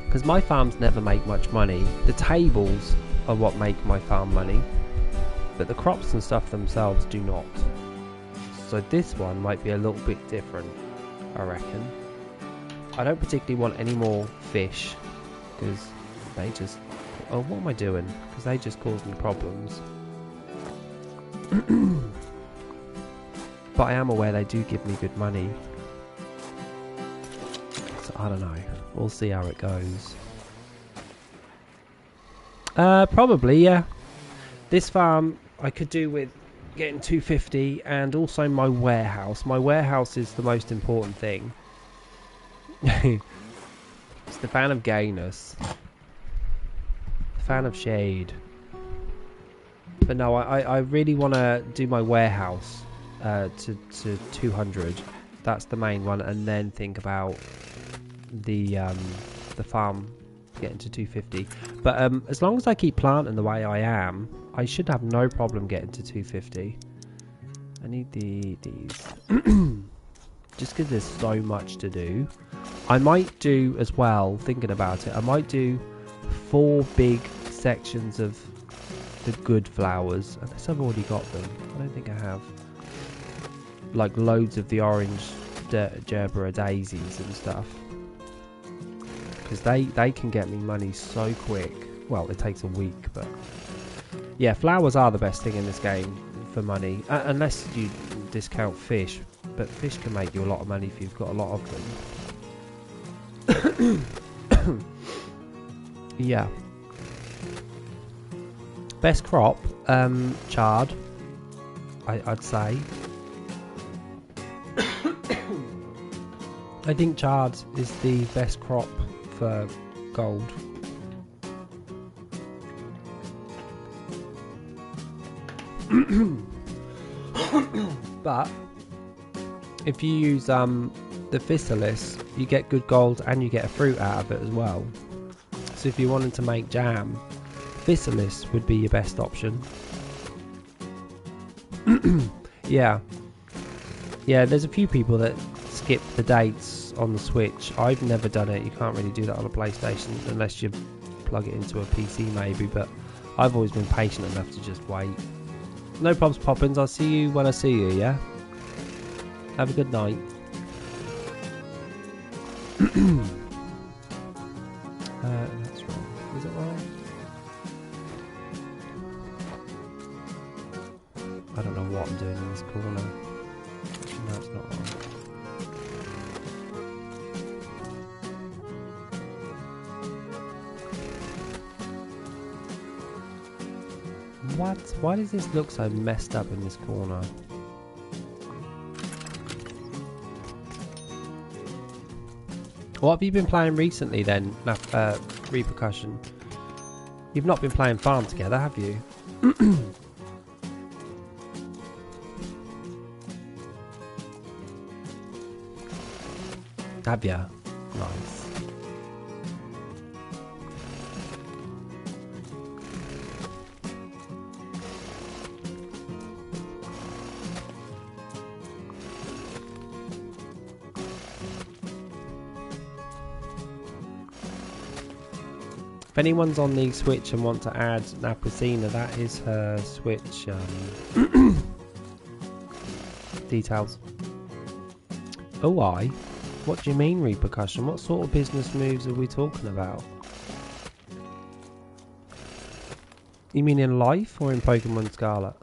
Because my farms never make much money. The tables are what make my farm money. But the crops and stuff themselves do not. So this one might be a little bit different, I reckon. I don't particularly want any more fish. Because they just... Oh, what am I doing? Because they just cause me problems. But I am aware they do give me good money. So I don't know. We'll see how it goes. Probably, yeah. This farm I could do with getting 250 and also my warehouse. My warehouse is the most important thing. It's the fan of gayness. Fan of shade. But no, I really want to do my warehouse to 200. That's the main one, and then think about the farm getting to 250. But as long as I keep planting the way I am, I should have no problem getting to 250. I need these. Just because there's so much to do. I might do as well, thinking about it, I might do 4 big sections of the good flowers, unless I've already got them. I don't think I have. Like loads of the orange gerbera daisies and stuff, because they can get me money so quick. Well, it takes a week, but yeah, flowers are the best thing in this game for money, unless you discount fish. But fish can make you a lot of money if you've got a lot of them. Yeah. Best crop, chard, I'd say. I think chard is the best crop for gold. But if you use the physalis, you get good gold and you get a fruit out of it as well. So if you wanted to make jam, physalis would be your best option. Yeah, there's a few people that skip the dates on the Switch. I've never done it. You can't really do that on a PlayStation unless you plug it into a PC maybe, but I've always been patient enough to just wait. No probs, Poppins. I'll see you when I see you, yeah? Have a good night. That's wrong. Is it wrong? I don't know what I'm doing in this corner. No, it's not wrong. What? Why does this look so messed up in this corner? What have you been playing recently then, Repercussion? You've not been playing Farm Together, have you? Have ya? Nice. If anyone's on the Switch and want to add Napusina, that is her Switch details. Oh, what do you mean repercussion? What sort of business moves are we talking about? You mean in life or in Pokemon Scarlet?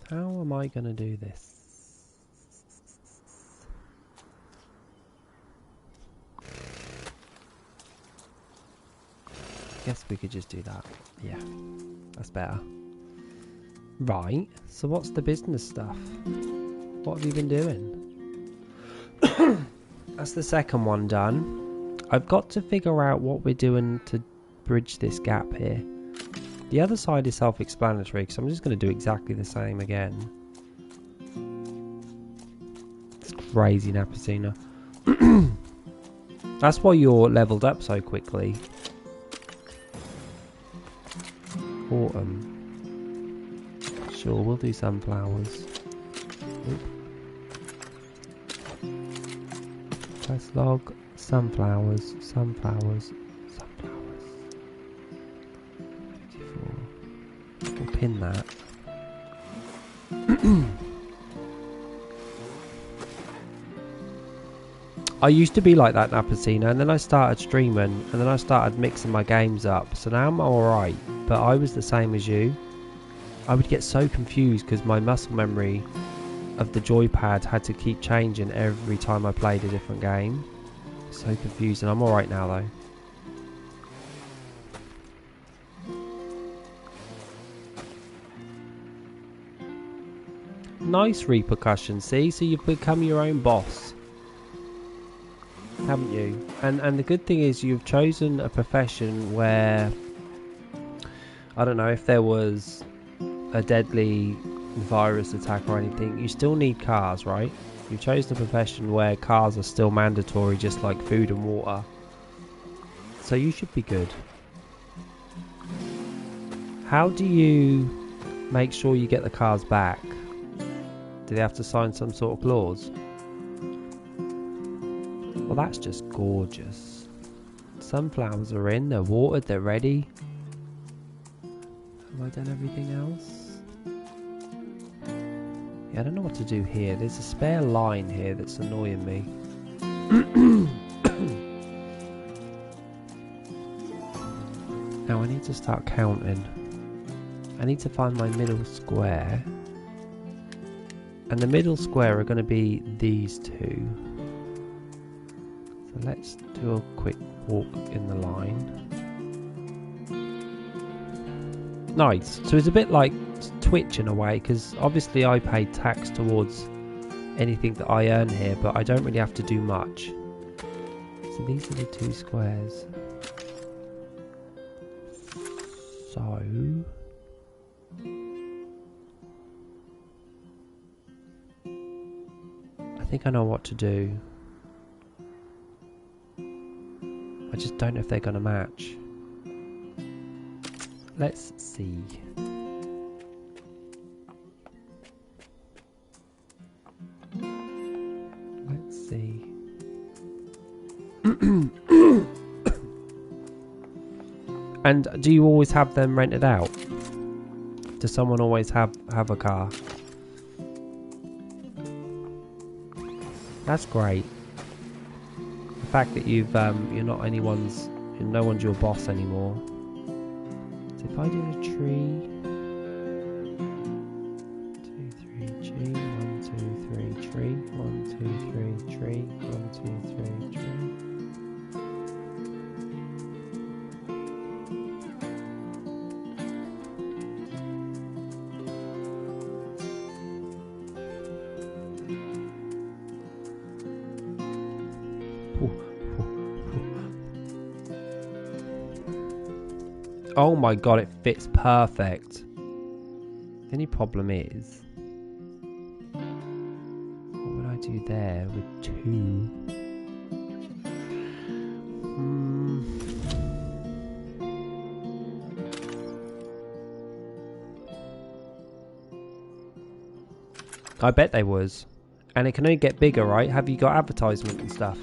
How am I going to do this? Guess we could just do that. Yeah, that's better. Right, so what's the business stuff? What have you been doing? That's the second one done. I've got to figure out what we're doing to bridge this gap here. The other side is self-explanatory because I'm just going to do exactly the same again. It's crazy, Napacina. That's why you're leveled up so quickly. Autumn. Sure, we'll do sunflowers. Oop. Press log, sunflowers, sunflowers, sunflowers. 54. We'll pin that. I used to be like that, Napacina, and then I started streaming, and then I started mixing my games up, so now I'm alright, but I was the same as you. I would get so confused because my muscle memory of the joypad had to keep changing every time I played a different game. So confused, and I'm alright now though. Nice repercussion, see? So you've become your own boss, haven't you? And the good thing is you've chosen a profession where, I don't know, if there was a deadly virus attack or anything, you still need cars, right? You've chosen a profession where cars are still mandatory, just like food and water. So you should be good. How do you make sure you get the cars back? Do they have to sign some sort of clause? Well, that's just gorgeous. Sunflowers are in, they're watered, they're ready. Have I done everything else? Yeah, I don't know what to do here. There's a spare line here that's annoying me. Now I need to start counting. I need to find my middle square. And the middle square are going to be these two. So let's do a quick walk in the line. Nice. So it's a bit like Twitch in a way, because obviously I pay tax towards anything that I earn here, but I don't really have to do much. So these are the two squares. So I think I know what to do. I just don't know if they're going to match. Let's see. Let's see. And do you always have them rented out? Does someone always have a car? That's great. The fact that you've you're not anyone's, no one's your boss anymore. So if I do a tree, 2, 3, G, 1, 2, 3, tree, 1, 2, 3, tree, 1, 2, 3, tree. Oh my god, it fits perfect. The only problem is, what would I do there with 2? I bet they was. And it can only get bigger, right? Have you got advertisement and stuff?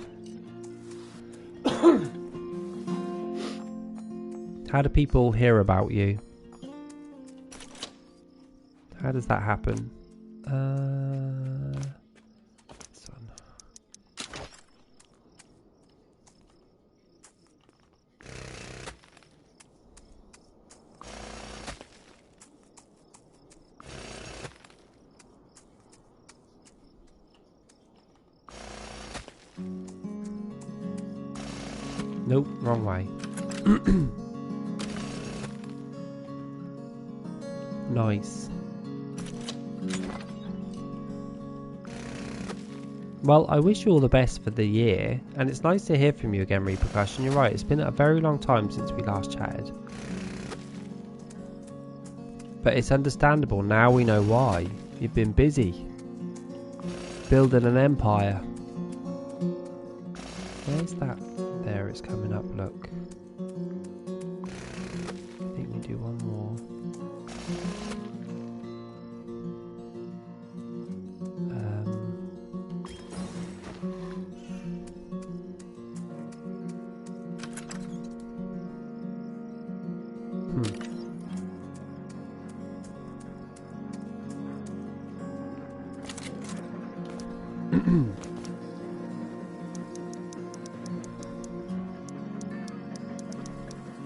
How do people hear about you? How does that happen? This one. Nope, wrong way. Nice. Well, I wish you all the best for the year, and it's nice to hear from you again, Repercussion. You're right, it's been a very long time since we last chatted. But it's understandable, now we know why. You've been busy. Building an empire. Where's that? There, it's coming up, look. I think we do one more.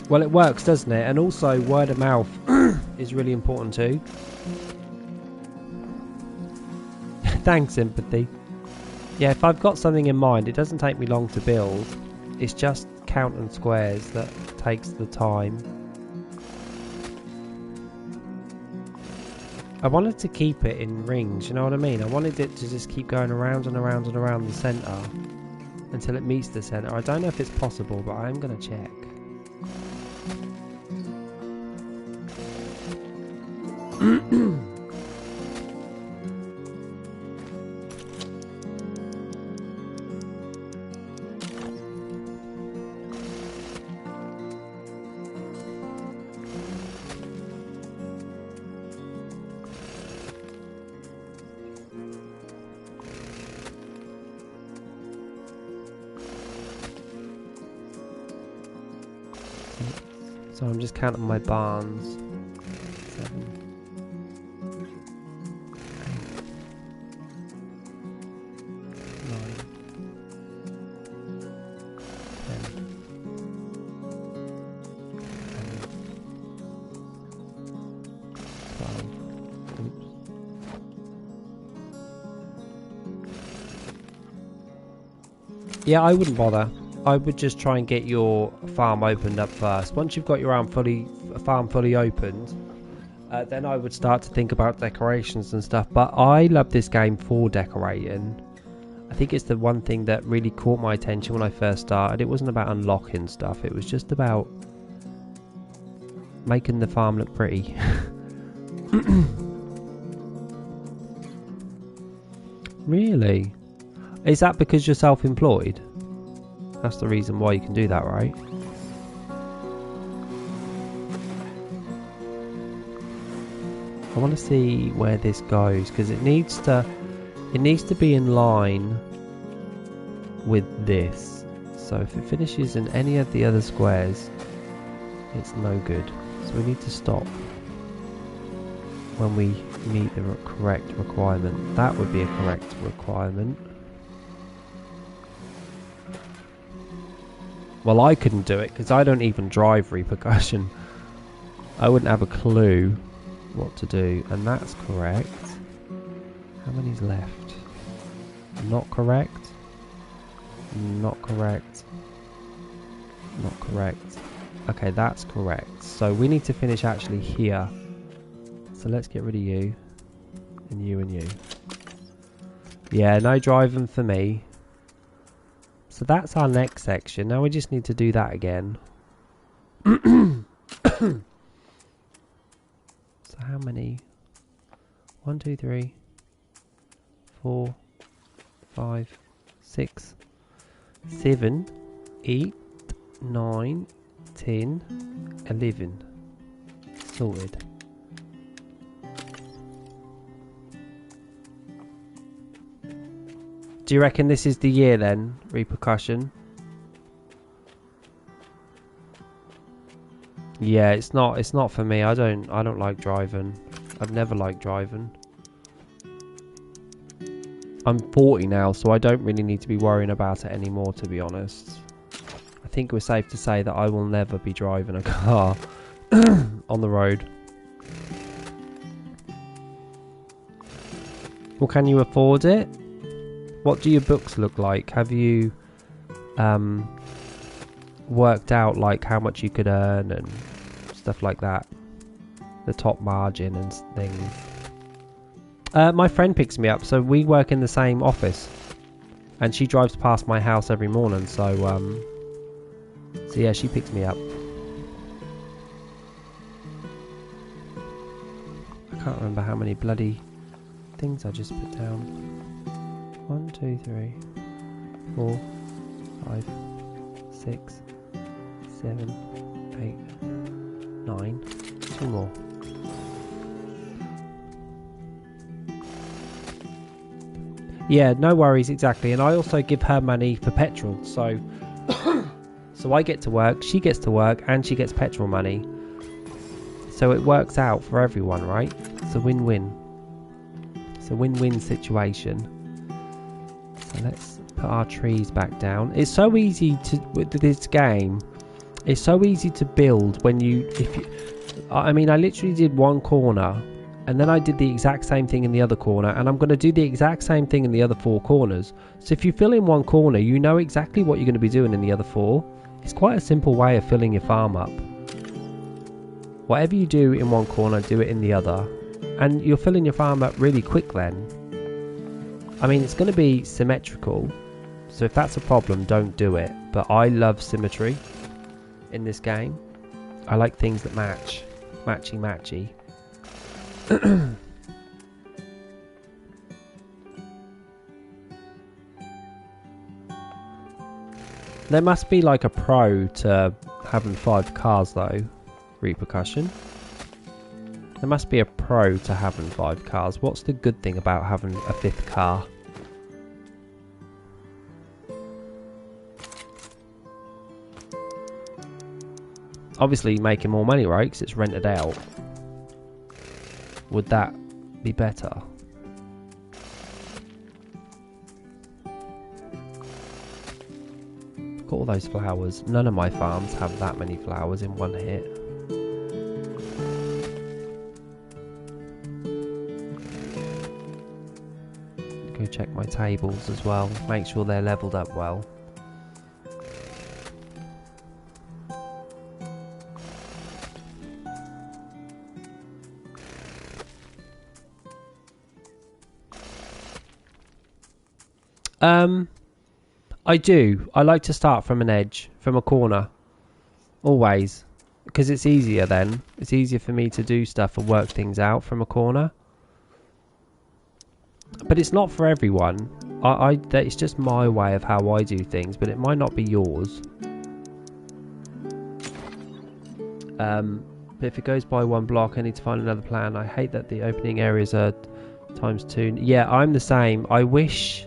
Well, it works, doesn't it? And also, word of mouth is really important too. Thanks, Sympathy. Yeah, if I've got something in mind, it doesn't take me long to build. It's just counting squares that takes the time. I wanted to keep it in rings, you know what I mean? I wanted it to just keep going around and around and around the centre until it meets the centre. I don't know if it's possible, but I am going to check. So I'm just counting my barns. 7, 8, 9, 10, 12. Oops. Yeah, I wouldn't bother. I would just try and get your farm opened up first. Once you've got your farm fully opened, then I would start to think about decorations and stuff. But I love this game for decorating. I think it's the one thing that really caught my attention when I first started. It wasn't about unlocking stuff. It was just about making the farm look pretty. Really? Is that because you're self-employed? That's the reason why you can do that, right? I want to see where this goes because it needs to be in line with this. So if it finishes in any of the other squares, it's no good. So we need to stop when we meet the correct requirement. That would be a correct requirement. Well, I couldn't do it because I don't even drive Repercussion. I wouldn't have a clue what to do. And that's correct. How many's left? Not correct. Not correct. Not correct. Okay, that's correct. So we need to finish actually here. So let's get rid of you. And you and you. Yeah, no driving for me. So that's our next section. Now we just need to do that again. So how many? 1, 2, 3, 4, 5, 6, 7, 8, 9, 10, 11. Sorted. Do you reckon this is the year then, Repercussion? Yeah, it's not for me. I don't like driving. I've never liked driving. I'm 40 now, so I don't really need to be worrying about it anymore, to be honest. I think we're safe to say that I will never be driving a car on the road. Well, can you afford it? What do your books look like? Have you worked out like how much you could earn and stuff like that. The top margin and things. My friend picks me up, so we work in the same office, and she drives past my house every morning. So yeah, she picks me up. I can't remember how many bloody things I just put down. 1, 2, 3, 4, 5, 6, 7, 8, 9. 2 more. Yeah, no worries, exactly. And I also give her money for petrol, so so I get to work, she gets to work, and she gets petrol money. So it works out for everyone, right? It's a win-win. It's a win-win situation. So let's put our trees back down. It's so easy to, with this game, it's so easy to build when I mean, I literally did one corner, and then I did the exact same thing in the other corner, and I'm going to do the exact same thing in the other 4 corners. So if you fill in one corner, you know exactly what you're going to be doing in the other 4. It's quite a simple way of filling your farm up. Whatever you do in one corner, do it in the other, and you're filling your farm up really quick then. I mean, it's going to be symmetrical, so if that's a problem, don't do it. But I love symmetry in this game. I like things that match. Matchy. There must be like a pro to having 5 cars though. Repercussion. There must be a pro to having 5 cars. What's the good thing about having a 5th car? Obviously making more money, right? Because it's rented out. Would that be better? Got all those flowers. None of my farms have that many flowers in one hit. Go check my tables as well. Make sure they're leveled up well. I do. I like to start from an edge, from a corner. Always. Because it's easier then. It's easier for me to do stuff and work things out from a corner. But it's not for everyone. It's just my way of how I do things, but it might not be yours. But if it goes by 1 block, I need to find another plan. I hate that the opening areas are ×2. Yeah, I'm the same. I wish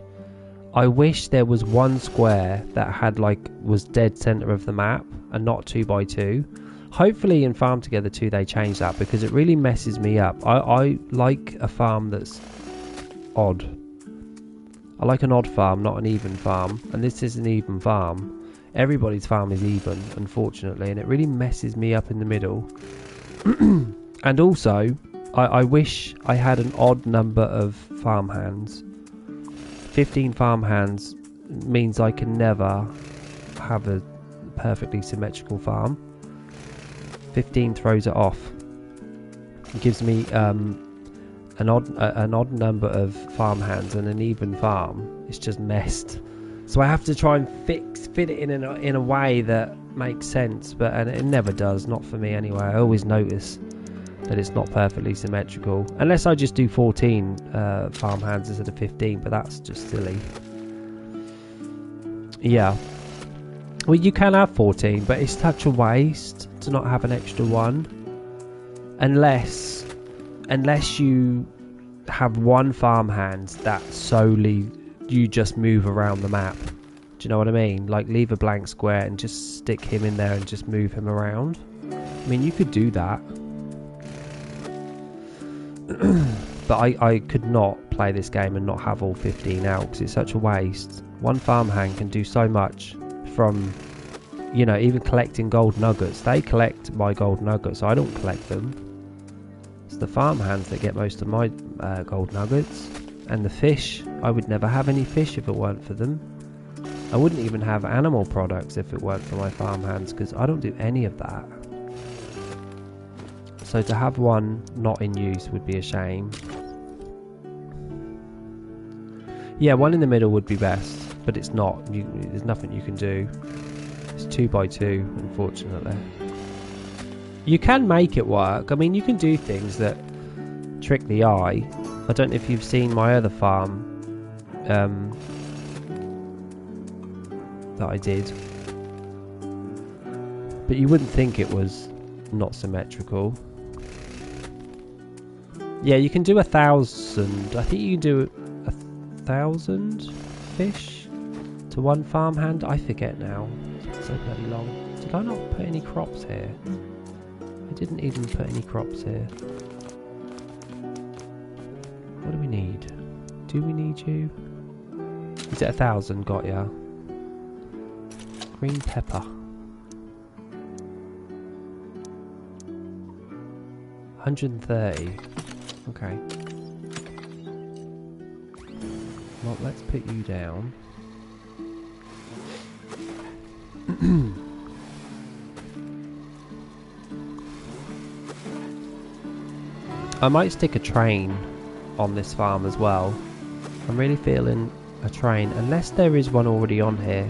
there was 1 square that had was dead center of the map and not 2x2. Hopefully in Farm Together 2 they change that, because it really messes me up. I like a farm that's odd. I like an odd farm, not an even farm, and this is an even farm. Everybody's farm is even, unfortunately, and it really messes me up in the middle. And also I wish I had an odd number of farmhands. 15 farmhands means I can never have a perfectly symmetrical farm. 15 throws it off. It gives me an odd number of farmhands and an even farm. It's just messed. So I have to try and fit it in a way that makes sense, and it never does. Not for me anyway. I always notice that it's not perfectly symmetrical, unless I just do 14 farmhands instead of 15, but that's just silly. Yeah, well, you can have 14, but it's such a waste to not have an extra one, unless you have 1 farmhand that solely you just move around the map. Do you know what I mean? Like, leave a blank square and just stick him in there and just move him around. I mean, you could do that. But I could not play this game and not have all 15 out, because it's such a waste. 1 farmhand can do so much, from, you know, even collecting gold nuggets. They collect my gold nuggets, I don't collect them. It's the farmhands that get most of my gold nuggets. And the fish, I would never have any fish if it weren't for them. I wouldn't even have animal products if it weren't for my farmhands, because I don't do any of that. So to have one not in use would be a shame. Yeah, one in the middle would be best, but it's not. There's nothing you can do. It's 2x2, unfortunately. You can make it work. I mean, you can do things that trick the eye. I don't know if you've seen my other farm that I did, but you wouldn't think it was not symmetrical. Yeah, you can do 1,000. I think you can do 1,000 fish to one farmhand. I forget now. It's so bloody long. Did I not put any crops here? I didn't even put any crops here. What do we need? Do we need you? Is it 1,000? Got ya. Green pepper. 130. Okay. Well, let's put you down. I might stick a train on this farm as well. I'm really feeling a train, unless there is one already on here.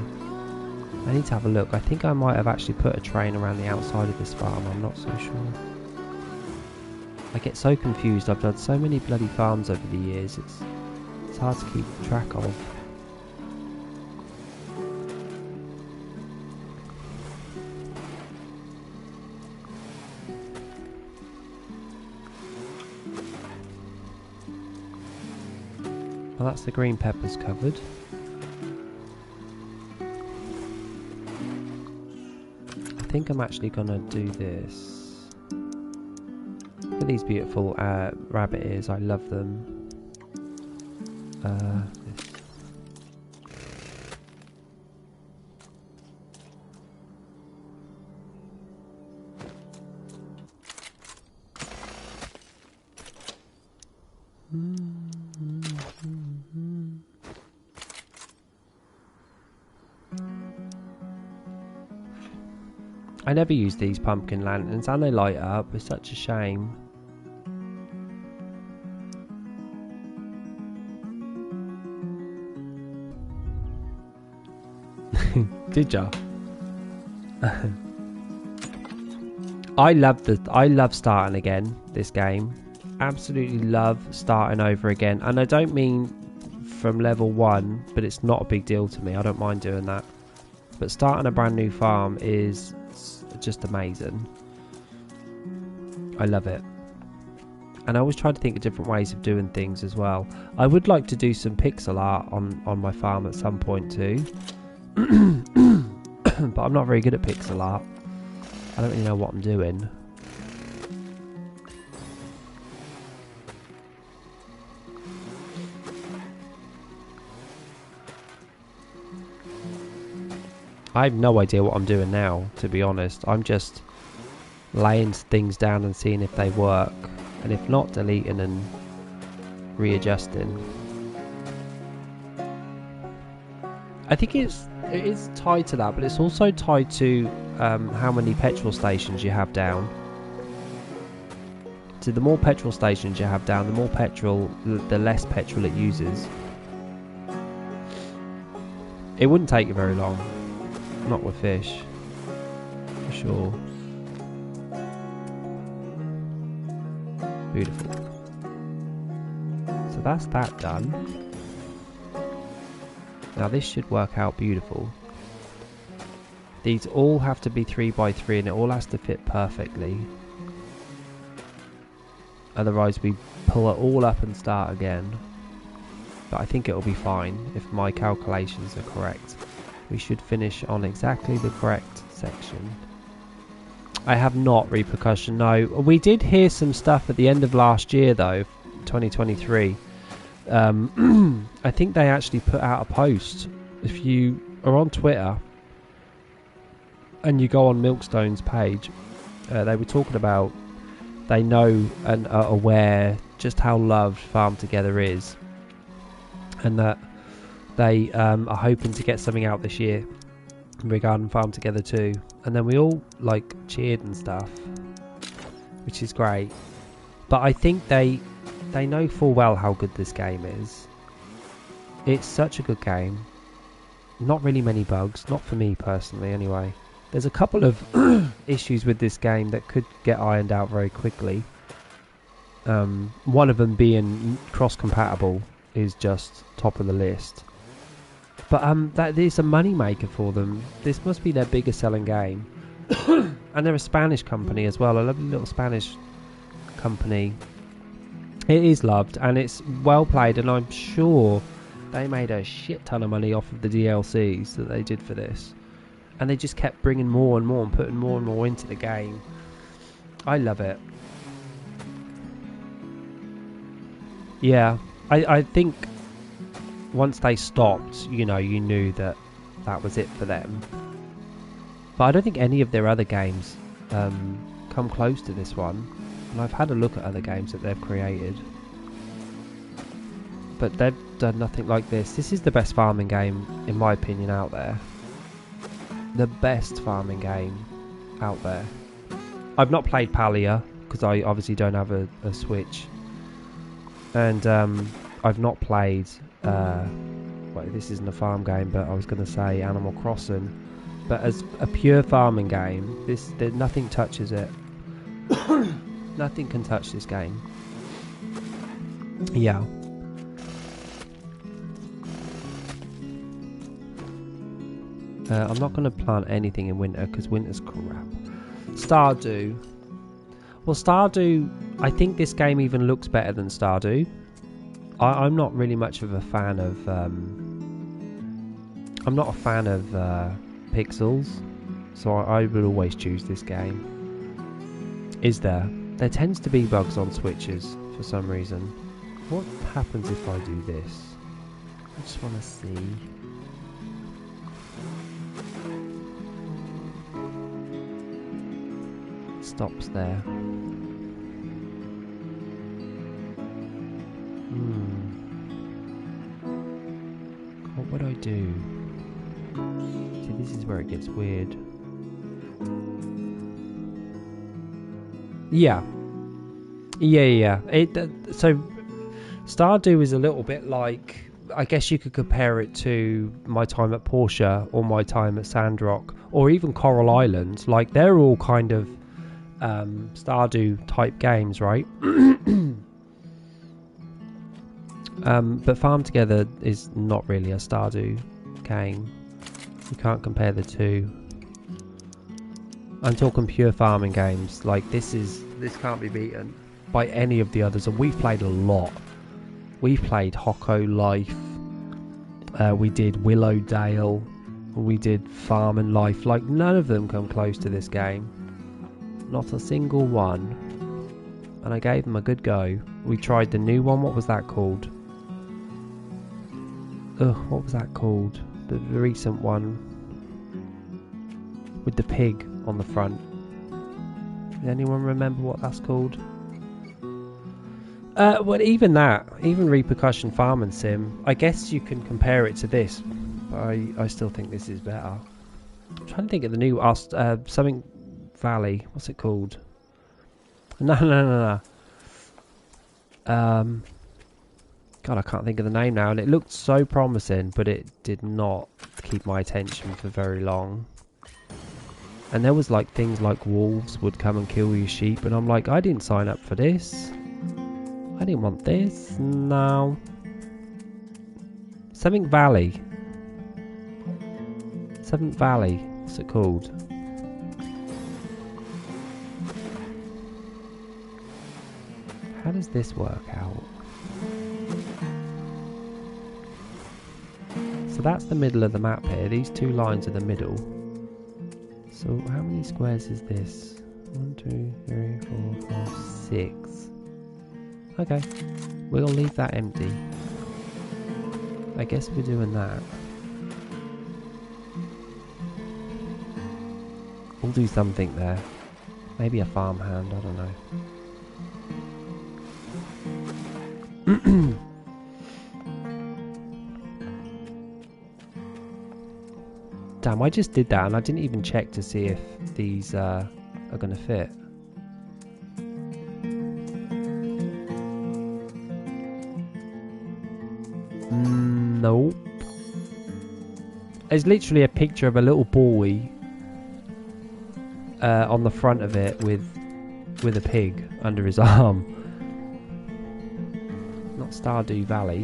I need to have a look. I think I might have actually put a train around the outside of this farm. I'm not so sure. I get so confused. I've done so many bloody farms over the years. It's hard to keep track of. Well, that's the green peppers covered. I think I'm actually gonna do this. Look at these beautiful rabbit ears. I love them. This. I never use these pumpkin lanterns, and they light up. It's such a shame. Did ya? I love starting again this game. Absolutely love starting over again, and I don't mean from level 1, but it's not a big deal to me. I don't mind doing that. But starting a brand new farm is just amazing. I love it. And I always try to think of different ways of doing things as well. I would like to do some pixel art on my farm at some point too. But I'm not very good at pixel art. I don't really know what I'm doing. I have no idea what I'm doing now, to be honest. I'm just laying things down and seeing if they work, and if not, deleting and readjusting. I think it is tied to that, but it's also tied to how many petrol stations you have down. So the more petrol stations you have down, the more petrol, the less petrol it uses. It wouldn't take you very long. Not with fish, for sure. Beautiful. So that's that done. Now this should work out beautiful. These all have to be 3x3 and it all has to fit perfectly. Otherwise we pull it all up and start again. But I think it'll be fine if my calculations are correct. We should finish on exactly the correct section. I have not repercussion, no. We did hear some stuff at the end of last year though, 2023. I think they actually put out a post. If you are on Twitter and you go on Milkstone's page, they were talking about they know and are aware just how loved Farm Together is, and that they are hoping to get something out this year regarding Farm Together 2, and then we all like cheered and stuff, which is great. But I think they know full well how good this game is. It's such a good game. Not really many bugs, not for me personally anyway. There's a couple of issues with this game that could get ironed out very quickly. One of them being cross-compatible is just top of the list. But that is a money maker for them. This must be their biggest selling game. And they're a Spanish company as well, a lovely little Spanish company. It is loved and it's well played, and I'm sure they made a shit ton of money off of the DLCs that they did for this. And they just kept bringing more and more and putting more and more into the game. I love it. Yeah, I think once they stopped, you know, you knew that that was it for them. But I don't think any of their other games come close to this one. And I've had a look at other games that they've created, but they've done nothing like this. This is the best farming game, in my opinion, out there. The best farming game out there. I've not played Palia, because I obviously don't have a Switch. And I've not played, well, this isn't a farm game, but I was going to say Animal Crossing. But as a pure farming game, nothing touches it. Nothing can touch this game. Yeah. I'm not going to plant anything in winter because winter's crap. Stardew. Well, Stardew, I think this game even looks better than Stardew. I'm not really much of a fan of... I'm not a fan of pixels, so I would always choose this game. Is there? There tends to be bugs on switches for some reason. What happens if I do this? I just want to see. Stops there. What would I do? See, this is where it gets weird. Yeah. So Stardew is a little bit like, I guess you could compare it to my time at Porsche or my time at Sandrock or even Coral Island. Like, they're all kind of Stardew type games, right? But Farm Together is not really a Stardew game. You can't compare the two. I'm talking pure farming games. Like, this can't be beaten by any of the others, and we've played a lot. We've played Hocko Life, we did Willowdale, we did Farm and Life. Like, none of them come close to this game. Not a single one. And I gave them a good go. We tried the new one. What was that called? What was that called? The recent one with the pig on the front. Does anyone remember what that's called? Well, even Repercussion Farm and Sim, I guess you can compare it to this, but I still think this is better. I'm trying to think of the new something Valley. What's it called? No. God, I can't think of the name now, and it looked so promising, but it did not keep my attention for very long. And there was like things like wolves would come and kill your sheep, and I'm like, I didn't sign up for this. I didn't want this. No. Something Valley. What's it called? How does this work out? So that's the middle of the map here. These two lines are the middle. So how many squares is this? 1, 2, 3, 4, 5, 6. Okay, we'll leave that empty. I guess we're doing that. We'll do something there. Maybe a farmhand, I don't know. Damn, I just did that and I didn't even check to see if these are going to fit. Nope. There's literally a picture of a little boy on the front of it with a pig under his arm. Not Stardew Valley.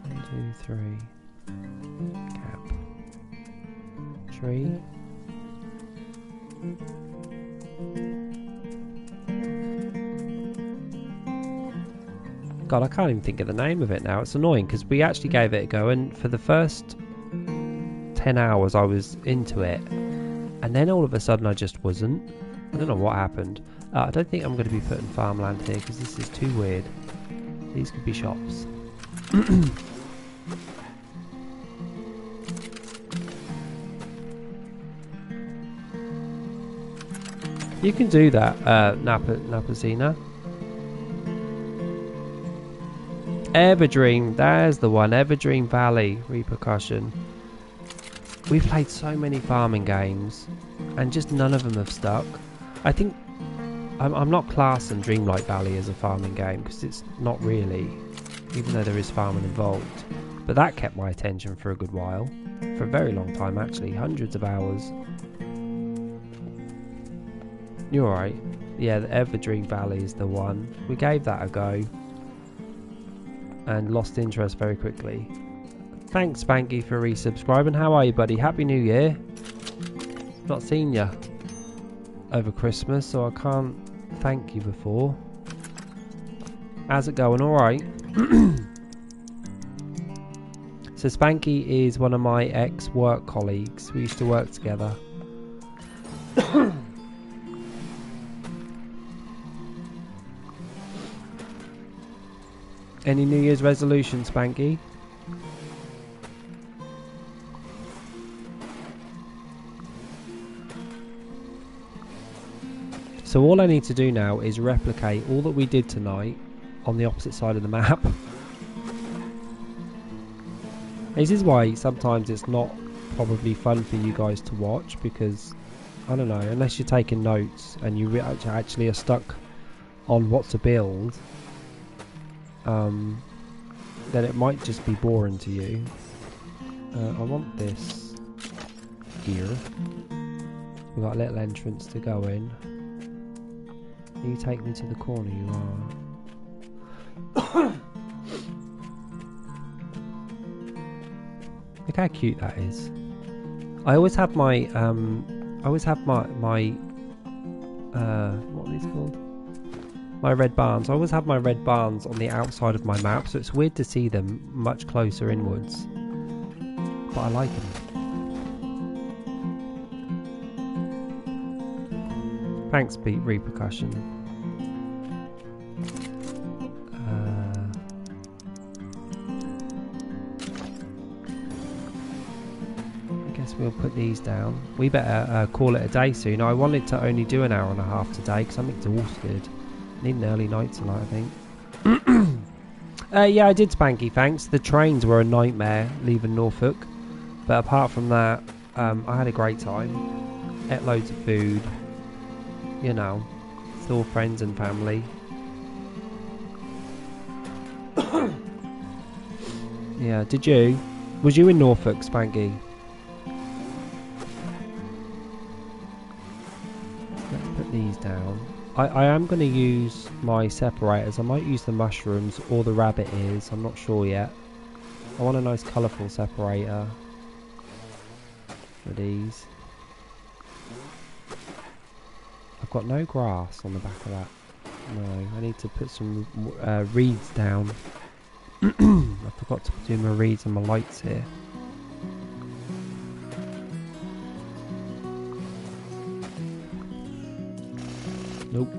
One, two, three. Cap. Tree. God, I can't even think of the name of it now. It's annoying because we actually gave it a go, and for the first 10 hours I was into it, and then all of a sudden I just wasn't. I don't know what happened. I don't think I'm going to be putting farmland here because this is too weird. These could be shops. You can do that, Napazina. Everdream, there's the one. Everdream Valley Repercussion. We've played so many farming games and just none of them have stuck. I think I'm not classing Dreamlight Valley as a farming game because it's not really, even though there is farming involved. But that kept my attention for a good while, for a very long time actually, hundreds of hours. You're alright. Yeah, the Everdream Valley is the one. We gave that a go and lost interest very quickly. Thanks Spanky for resubscribing. How are you, buddy? Happy New Year. Not seen you over Christmas, so I can't thank you before. How's it going? Alright. So Spanky is one of my ex-work colleagues. We used to work together. Any New Year's resolution, Spanky? So all I need to do now is replicate all that we did tonight on the opposite side of the map. This is why sometimes it's not probably fun for you guys to watch, because I don't know, unless you're taking notes and you actually are stuck on what to build, then it might just be boring to you. I want this here. We've got a little entrance to go in. You take me to the corner, you are. Look how cute that is. I always have my what are these called? My red barns. I always have my red barns on the outside of my map, so it's weird to see them much closer inwards. But I like them. Thanks, Beat Repercussion. I guess we'll put these down. We better call it a day soon. I wanted to only do an hour and a half today because I'm exhausted. Need an early night tonight, I think. Yeah, I did, Spanky, thanks. The trains were a nightmare leaving Norfolk. But apart from that, I had a great time. Ate loads of food. You know, it's all friends and family. Yeah, did you? Was you in Norfolk, Spanky? Let's put these down. I am going to use my separators. I might use the mushrooms or the rabbit ears. I'm not sure yet. I want a nice colourful separator for these. I've got no grass on the back of that. No, I need to put some reeds down. I forgot to do my reeds and my lights here. Nope.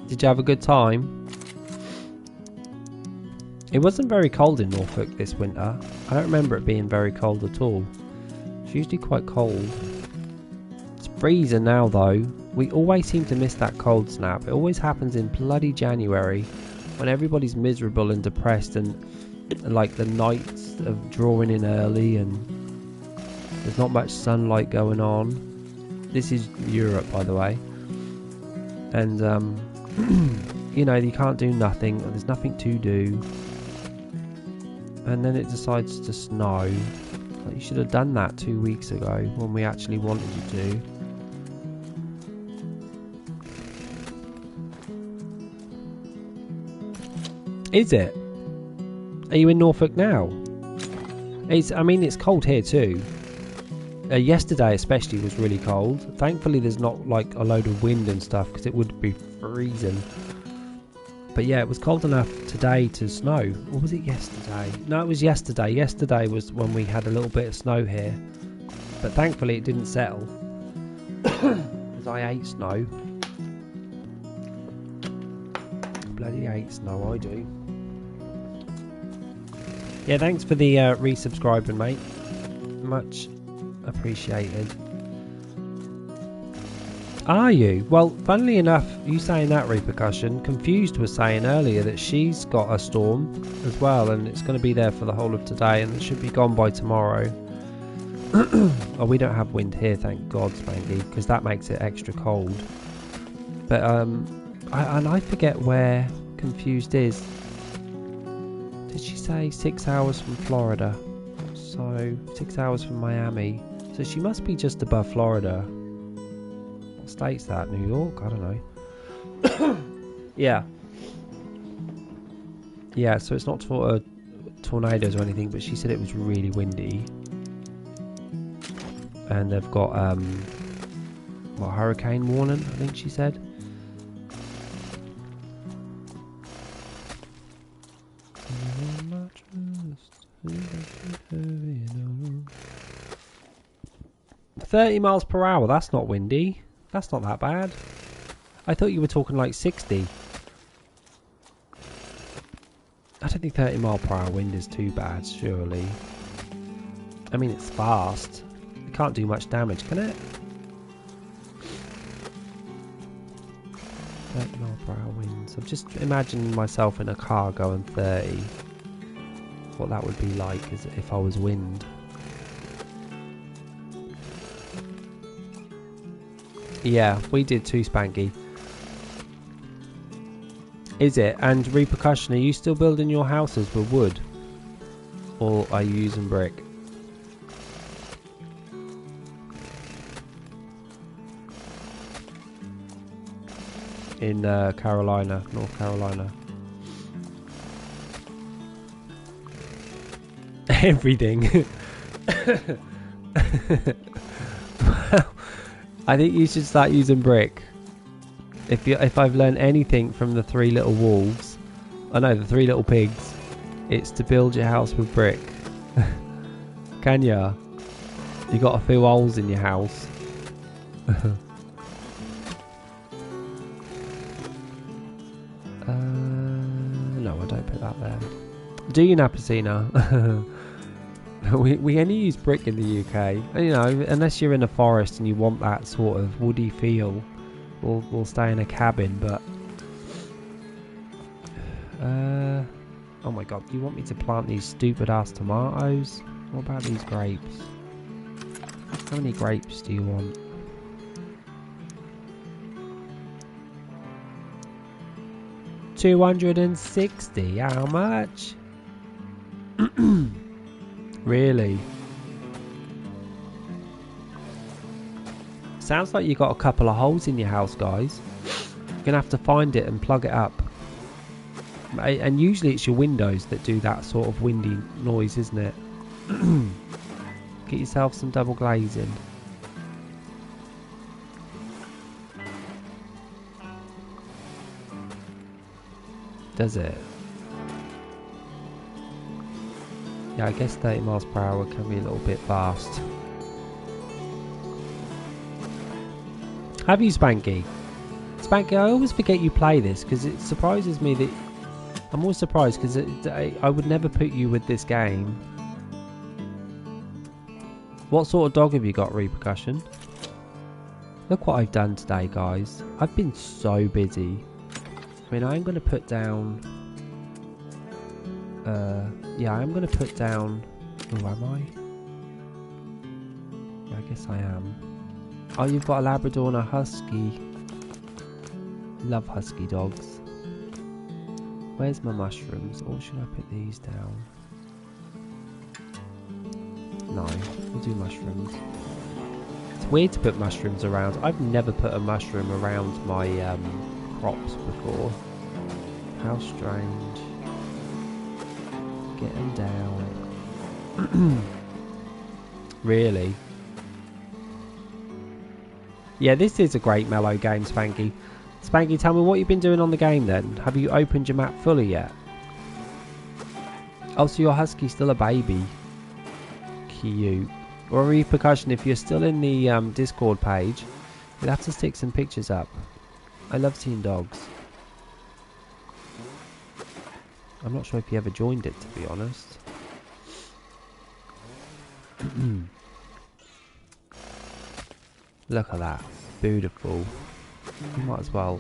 Did you have a good time? It wasn't very cold in Norfolk this winter. I don't remember it being very cold at all. It's usually quite cold. It's freezing now though. We always seem to miss that cold snap. It always happens in bloody January when everybody's miserable and depressed and like the nights are drawing in early and there's not much sunlight going on. This is Europe, by the way. And you know, you can't do nothing. There's nothing to do. And then it decides to snow. Like, you should have done that 2 weeks ago when we actually wanted you to. Is it? Are you in Norfolk now? I mean, it's cold here too. Yesterday especially was really cold. Thankfully there's not like a load of wind and stuff because it would be freezing. But yeah, it was cold enough today to snow. Or was it yesterday? No, it was yesterday. Yesterday was when we had a little bit of snow here. But thankfully it didn't settle. Because I hate snow. Bloody hate snow, I do. Yeah, thanks for the resubscribing, mate. Much appreciated. Are you? Well, funnily enough, you saying that, Repercussion, Confused was saying earlier that she's got a storm as well, and it's going to be there for the whole of today, and it should be gone by tomorrow. Oh, we don't have wind here, thank God, Spanky, because that makes it extra cold. But I forget where Confused is. Did she say 6 hours from Florida? So 6 hours from Miami. So she must be just above Florida. What state's that? New York? I don't know. Yeah. Yeah, so it's not for tornadoes or anything, but she said it was really windy. And they've got what, hurricane warning, I think she said. $30 miles per hour, that's not windy. That's not that bad. I thought you were talking like 60. I don't think 30 mile per hour wind is too bad, surely. I mean, it's fast. It can't do much damage, can it? 30 mile per hour winds. I'm just imagining myself in a car going 30. What that would be like is if I was wind. Yeah, we did too, Spanky. Is it? And Repercussion, are you still building your houses with wood? Or are you using brick? In Carolina, North Carolina. Everything. Well, I think you should start using brick. If I've learned anything from the three little wolves, the three little pigs, it's to build your house with brick. Can ya? You got a few holes in your house. No, I don't put that there. Do you, Napacina? we only use brick in the UK. You know, unless you're in a forest and you want that sort of woody feel, we'll stay in a cabin. But oh my God, you want me to plant these stupid ass tomatoes? What about these grapes? How many grapes do you want? $260. How much? Really? Sounds like you got a couple of holes in your house, guys. You're gonna have to find it and plug it up. And usually it's your windows that do that sort of windy noise, isn't it? Get yourself some double glazing. Does it? Yeah, I guess 30 miles per hour can be a little bit fast. Have you, Spanky? Spanky, I always forget you play this because it surprises me that... I'm always surprised because I would never put you with this game. What sort of dog have you got, Repercussion? Look what I've done today, guys. I've been so busy. I mean, I'm going to put down... yeah, I'm going to put down... Oh, am I? Yeah, I guess I am. Oh, you've got a Labrador and a Husky. Love Husky dogs. Where's my mushrooms? Or should I put these down? No, we'll do mushrooms. It's weird to put mushrooms around. I've never put a mushroom around my crops before. How strange. Get them down. Really? Yeah, this is a great mellow game, Spanky. Spanky, tell me what you've been doing on the game then. Have you opened your map fully yet? Oh, so your Husky's still a baby. Cute. Or a repercussion, if you're still in the Discord page, you'll have to stick some pictures up. I love seeing dogs. I'm not sure if you ever joined it, to be honest. Look at that. Beautiful. We might as well.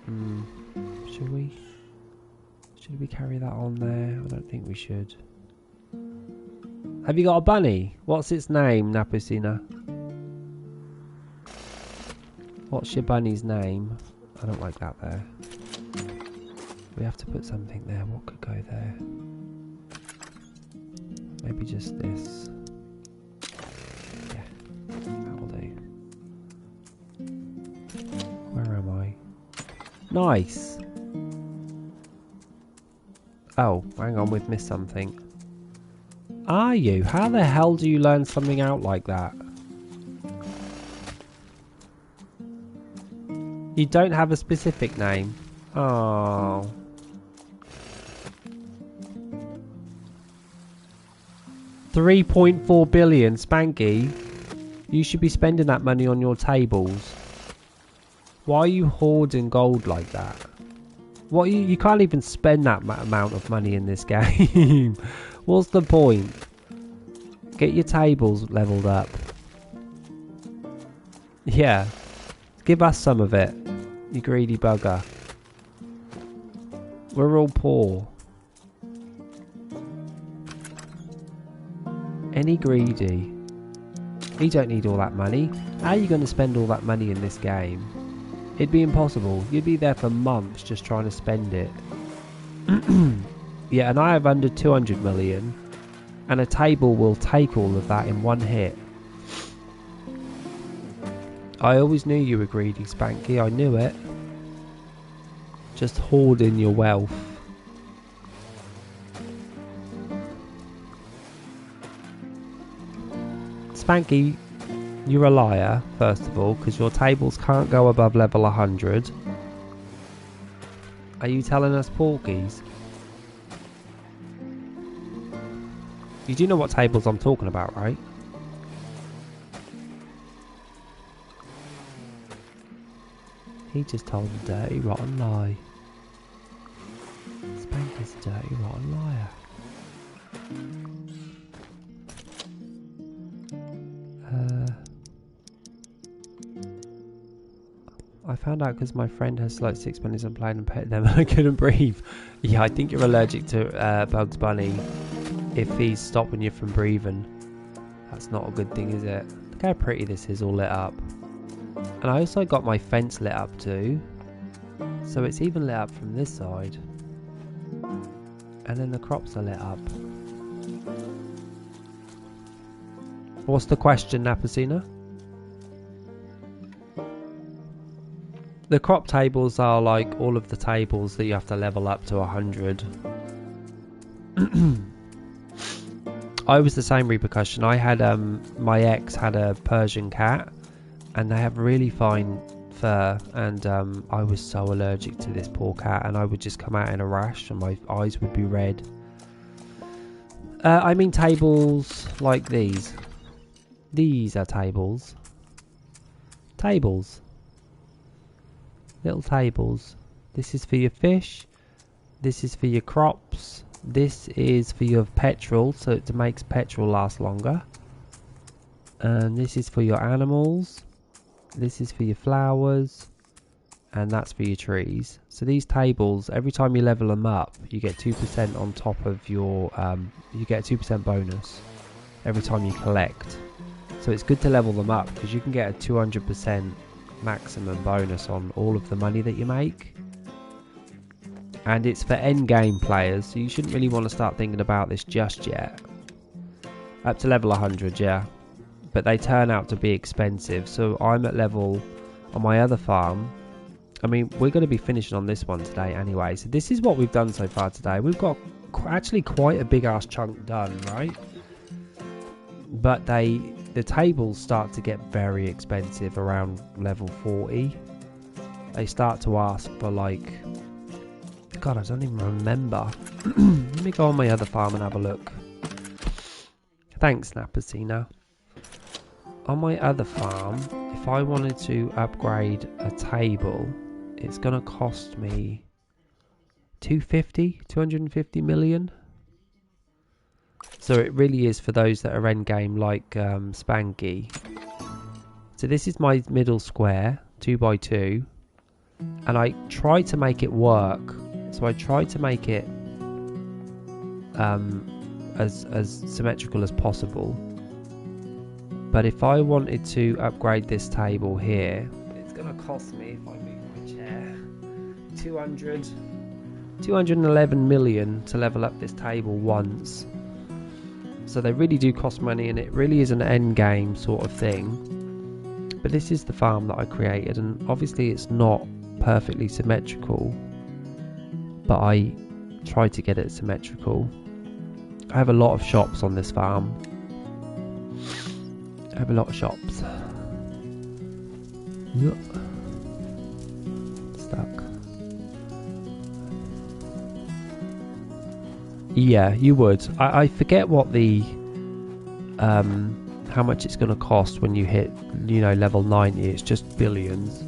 Should we? Should we carry that on there? I don't think we should. Have you got a bunny? What's its name, Napusina? What's your bunny's name? I don't like that there. We have to put something there. What could go there? Maybe just this. Yeah, that'll do. Where am I? Nice! Oh, hang on, we've missed something. Are you? How the hell do you learn something out like that? You don't have a specific name. Oh. $3.4 billion, Spanky. You should be spending that money on your tables. Why are you hoarding gold like that? What you can't even spend that amount of money in this game. What's the point? Get your tables leveled up. Yeah. Give us some of it, you greedy bugger. We're all poor. Any greedy? You don't need all that money. How are you going to spend all that money in this game? It'd be impossible. You'd be there for months just trying to spend it. Yeah, and I have under 200 million. And a table will take all of that in one hit. I always knew you were greedy, Spanky. I knew it. Just hoarding your wealth. Spanky, you're a liar, first of all, because your tables can't go above level 100. Are you telling us porkies? You do know what tables I'm talking about, right? He just told a dirty, rotten lie. Spanky's a dirty, rotten liar. I found out because my friend has like 6 minutes of playing and petting them and I couldn't breathe. Yeah, I think you're allergic to Bugs Bunny if he's stopping you from breathing. That's not a good thing, is it? Look how pretty this is all lit up. And I also got my fence lit up too. So it's even lit up from this side. And then the crops are lit up. What's the question, Napusina? The crop tables are like all of the tables that you have to level up to 100. I was the same repercussion. I had my ex had a Persian cat and they have really fine fur, and I was so allergic to this poor cat and I would just come out in a rash and my eyes would be red. I mean tables like these. These are tables. Tables. Little tables. This is for your fish. This is for your crops. This is for your petrol, so it makes petrol last longer. And this is for your animals. This is for your flowers, and that's for your trees. So these tables, every time you level them up, you get 2% on top of your, you get a 2% bonus every time you collect. So it's good to level them up because you can get a 200% maximum bonus on all of the money that you make. And it's for end game players, so you shouldn't really want to start thinking about this just yet. Up to level 100, yeah. But they turn out to be expensive. So I'm at level, on my other farm, I mean, we're going to be finishing on this one today anyway. So this is what we've done so far today. We've got actually quite a big ass chunk done, right? But the tables start to get very expensive around level 40. They start to ask for like, God, I don't even remember. Let me go on my other farm and have a look. Thanks, Napacina. On my other farm, if I wanted to upgrade a table, it's going to cost me 250 million. So it really is for those that are end game like Spanky. So this is my middle square, 2x2, and I tried to make it work. So I tried to make it as symmetrical as possible. But if I wanted to upgrade this table here, it's going to cost me, if I move my chair, 211 million to level up this table once. So they really do cost money, and it really is an end game sort of thing. But this is the farm that I created, and obviously it's not perfectly symmetrical, but I tried to get it symmetrical. I have a lot of shops on this farm. I have a lot of shops. Stuck. Yeah, you would. I forget what the how much it's going to cost when you hit, you know, level 90. It's just billions,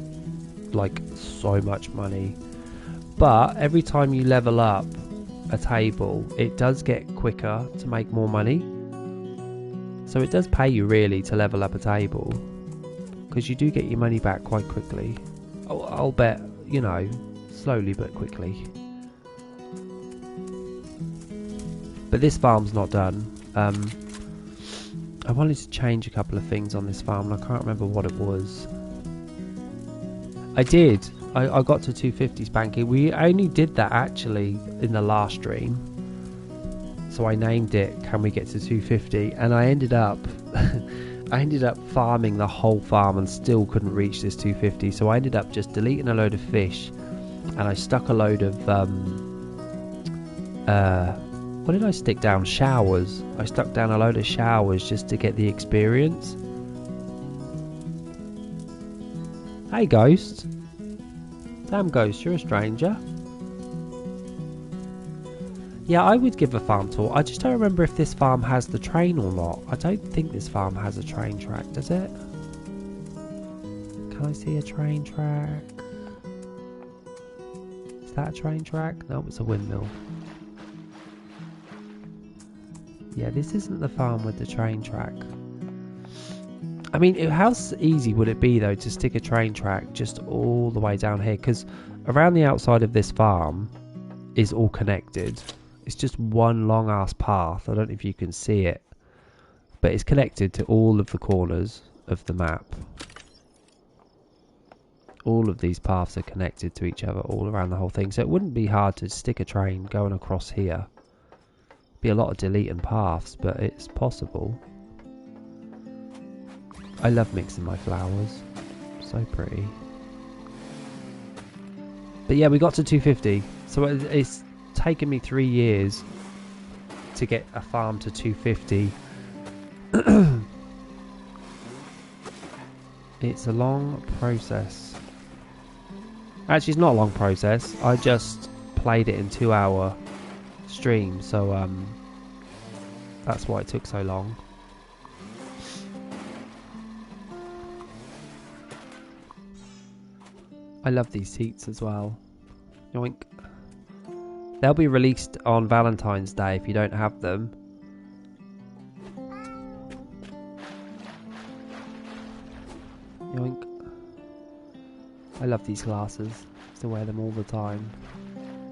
like so much money. But every time you level up a table, it does get quicker to make more money. So it does pay you really to level up a table, because you do get your money back quite quickly. I'll bet, you know, slowly but quickly. But this farm's not done. I wanted to change a couple of things on this farm, and I can't remember what it was. I did. I got to 250 Spanky. We only did that actually in the last stream. So I named it Can We Get to 250? And I ended up farming the whole farm and still couldn't reach this 250. So I ended up just deleting a load of fish, and I stuck a load of what did I stick down? Showers. I stuck down a load of showers just to get the experience. Hey, Ghost. Damn, Ghost, you're a stranger. Yeah, I would give a farm tour. I just don't remember if this farm has the train or not. I don't think this farm has a train track, does it? Can I see a train track? Is that a train track? No, it's a windmill. Yeah, this isn't the farm with the train track. I mean, how easy would it be, though, to stick a train track just all the way down here? Because around the outside of this farm is all connected. It's just one long-ass path. I don't know if you can see it, but it's connected to all of the corners of the map. All of these paths are connected to each other all around the whole thing. So it wouldn't be hard to stick a train going across here. Be a lot of deleting paths, but it's possible. I love mixing my flowers. So pretty. But yeah, we got to 250. So it's taken me 3 years to get a farm to 250. It's a long process. Actually, it's not a long process. I just played it in 2-hour stream, so that's why it took so long. I love these seats as well. Yoink. They'll be released on Valentine's Day if you don't have them. Yoink. I love these glasses. I used to wear them all the time.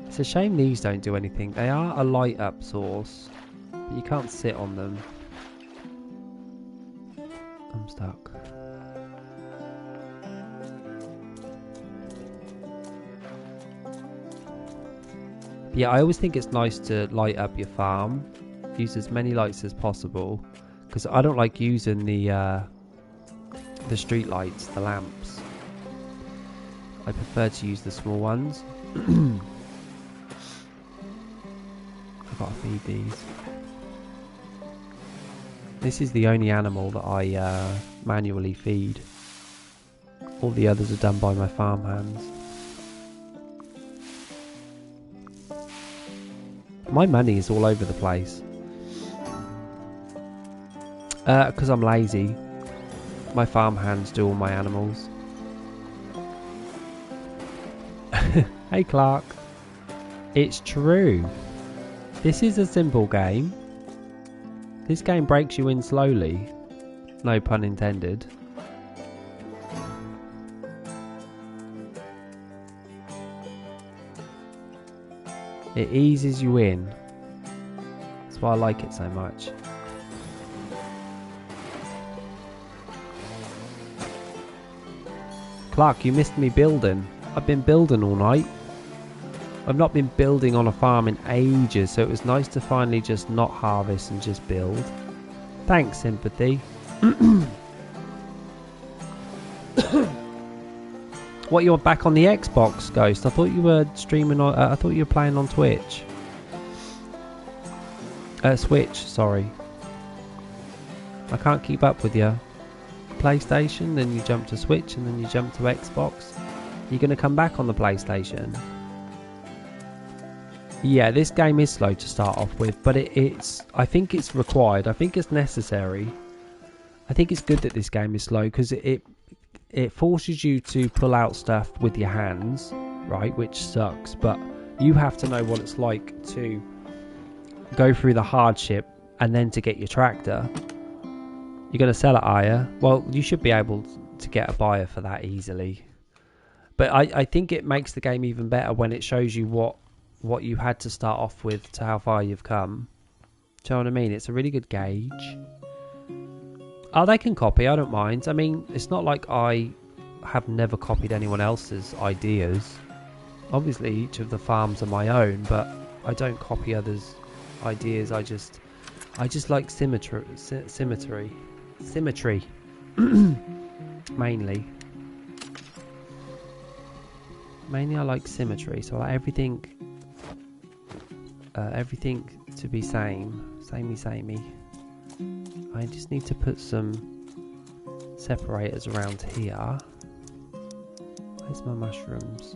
It's a shame these don't do anything. They are a light up source, but you can't sit on them. I'm stuck. But yeah, I always think it's nice to light up your farm. Use as many lights as possible, because I don't like using the street lights, the lamps. I prefer to use the small ones. I've got to feed these. This is the only animal that I manually feed. All the others are done by my farm hands. My money is all over the place. Because I'm lazy. My farm hands do all my animals. Hey Clark. It's true. This is a simple game. This game breaks you in slowly. No pun intended. It eases you in. That's why I like it so much. Clark, you missed me building. I've been building all night. I've not been building on a farm in ages, so it was nice to finally just not harvest and just build. Thanks, sympathy. What, you're back on the Xbox, Ghost? I thought you were streaming on. I thought you were playing on Twitch. Switch, sorry. I can't keep up with you. PlayStation, then you jump to Switch, and then you jump to Xbox. You're going to come back on the PlayStation. Yeah, this game is slow to start off with, but it's. I think it's required. I think it's necessary. I think it's good that this game is slow because it forces you to pull out stuff with your hands, right? Which sucks, but you have to know what it's like to go through the hardship and then to get your tractor. You're going to sell it, are you? Well, you should be able to get a buyer for that easily. But I think it makes the game even better when it shows you what you had to start off with to how far you've come. Do you know what I mean? It's a really good gauge. Oh, they can copy, I don't mind. I mean, it's not like I have never copied anyone else's ideas. Obviously, each of the farms are my own, but I don't copy others' ideas. I just like symmetry. Mainly I like symmetry, so I like everything to be samey. I just need to put some separators around here. Where's my mushrooms?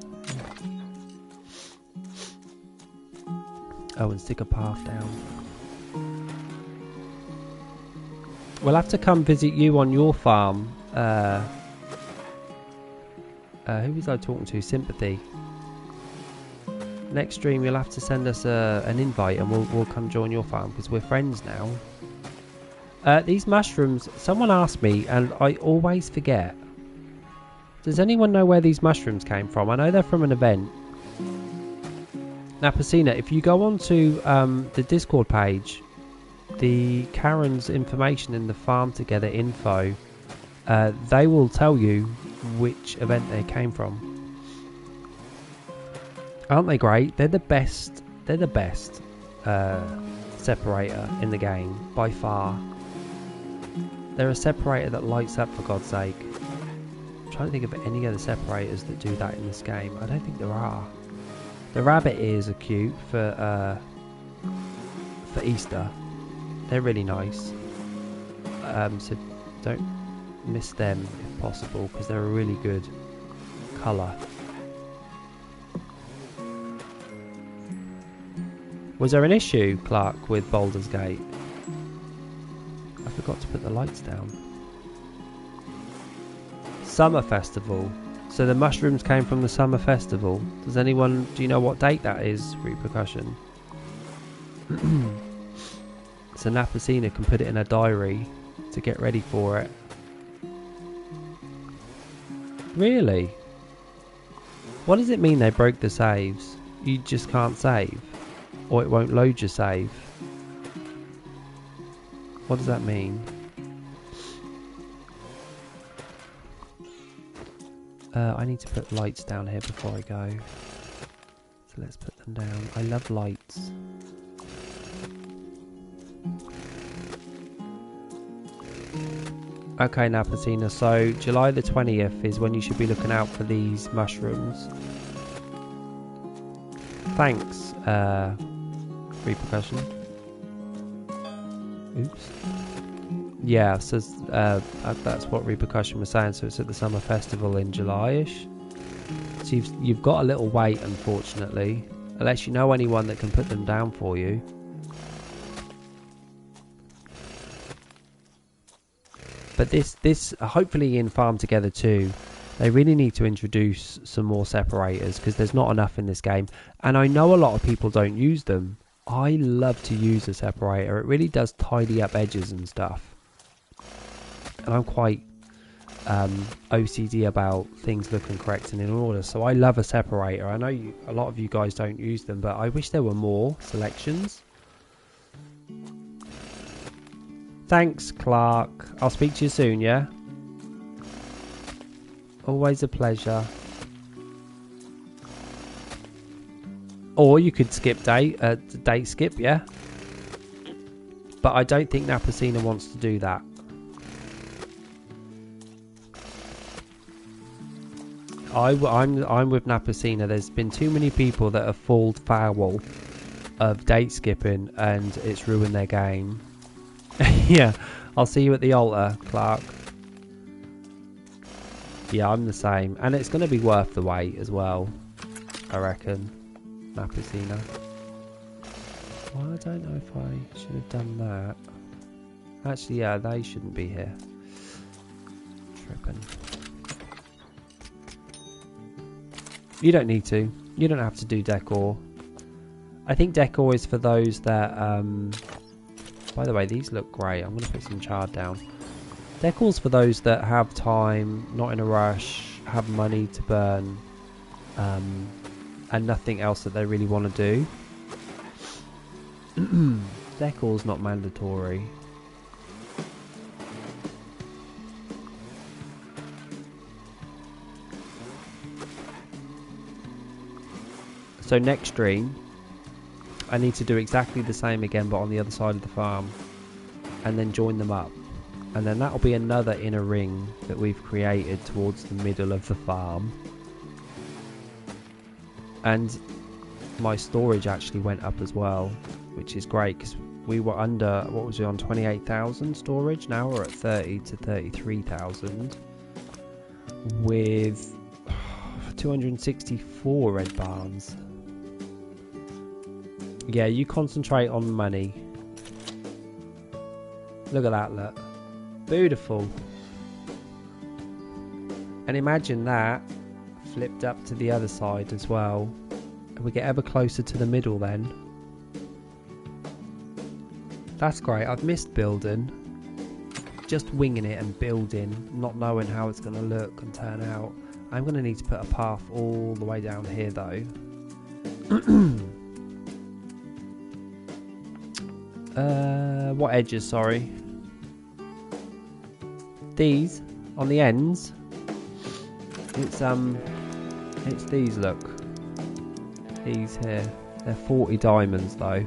Oh, and stick a path down. We'll have to come visit you on your farm. Who was I talking to? Sympathy. Next stream, you'll have to send us an invite, and we'll come join your farm because we're friends now. These mushrooms. Someone asked me, and I always forget. Does anyone know where these mushrooms came from? I know they're from an event. Now, Pacina, if you go onto the Discord page, the Karen's information in the Farm Together info, they will tell you which event they came from. Aren't they great? They're the best. They're the best separator in the game by far. They're a separator that lights up, for God's sake. I'm trying to think of any other separators that do that in this game. I don't think there are. The rabbit ears are cute for Easter. They're really nice. So don't miss them if possible, because they're a really good colour. Was there an issue, Clark, with Baldur's Gate? I forgot to put the lights down. Summer Festival. So the mushrooms came from the Summer Festival. Do you know what date that is, Repercussion? So Napacina can put it in a diary to get ready for it. Really? What does it mean they broke the saves? You just can't save? Or it won't load your save? What does that mean? I need to put lights down here before I go. So let's put them down. I love lights. Okay, Napacina, so July the 20th is when you should be looking out for these mushrooms. Thanks, Repercussion. Oops. Yeah, so that's what Repercussion was saying, so it's at the Summer Festival in July-ish. So you've got a little wait, unfortunately, unless you know anyone that can put them down for you. But this hopefully in Farm Together 2, they really need to introduce some more separators because there's not enough in this game. And I know a lot of people don't use them. I love to use a separator. It really does tidy up edges and stuff. And I'm quite OCD about things looking correct and in order. So I love a separator. I know a lot of you guys don't use them, but I wish there were more selections. Thanks, Clark. I'll speak to you soon, yeah? Always a pleasure. Or you could skip date skip, yeah? But I don't think Napacina wants to do that. I'm with Napacina. There's been too many people that have fallen foul of date skipping and it's ruined their game. Yeah, I'll see you at the altar, Clark. Yeah, I'm the same. And it's going to be worth the wait as well, I reckon. Napacina. Well, I don't know if I should have done that. Actually, yeah, they shouldn't be here. Tripping. You don't need to. You don't have to do decor. I think decor is for those that... by the way, these look great. I'm going to put some chard down. Decor's for those that have time, not in a rush, have money to burn, and nothing else that they really want to do. Decor's not mandatory. So next stream, I need to do exactly the same again, but on the other side of the farm, and then join them up. And then that'll be another inner ring that we've created towards the middle of the farm. And my storage actually went up as well, which is great because we were under, what was we on, 28,000 storage. Now we're at 30 to 33,000 with 264 red barns. Yeah, you concentrate on money. Look at that, look. Beautiful. And imagine that flipped up to the other side as well. And we get ever closer to the middle then. That's great. I've missed building. Just winging it and building, not knowing how it's going to look and turn out. I'm going to need to put a path all the way down here though. What edges, sorry? These on the ends. It's these, look. These here. They're 40 diamonds though.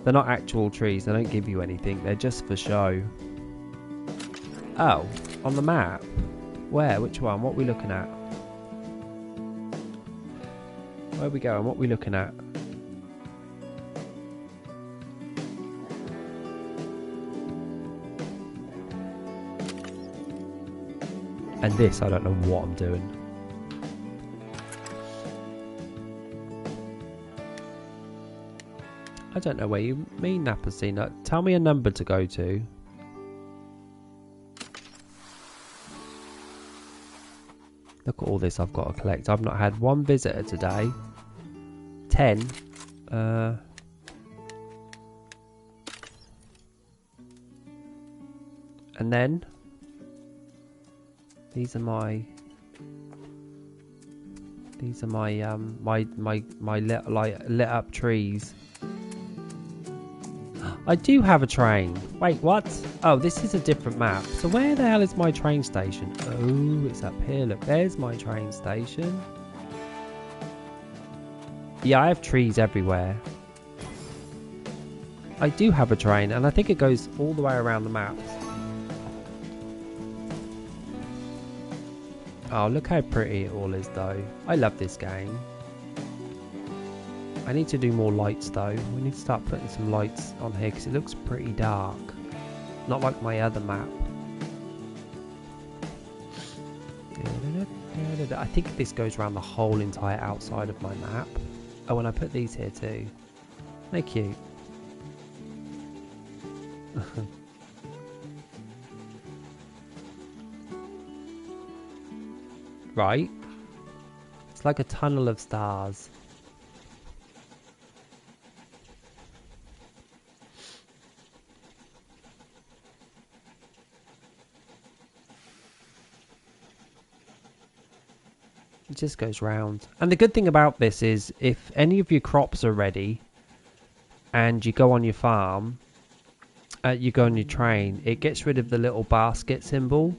They're not actual trees, they don't give you anything, they're just for show. Oh, on the map? Where? Which one? What are we looking at? Where are we going? What are we looking at? And this, I don't know what I'm doing. I don't know where you mean, Napacina. Tell me a number to go to. Look at all this I've got to collect. I've not had one visitor today. 10. And then These are my my lit up trees. I do have a train. Wait, what? Oh, this is a different map. So where the hell is my train station? Oh, it's up here. Look, there's my train station. Yeah, I have trees everywhere. I do have a train, and I think it goes all the way around the map. Oh, look how pretty it all is, though. I love this game. I need to do more lights, though. We need to start putting some lights on here, because it looks pretty dark. Not like my other map. I think this goes around the whole entire outside of my map. Oh, and I put these here, too. They're cute. Right. It's like a tunnel of stars. It just goes round. And the good thing about this is if any of your crops are ready and you go on your farm, you go on your train, it gets rid of the little basket symbol.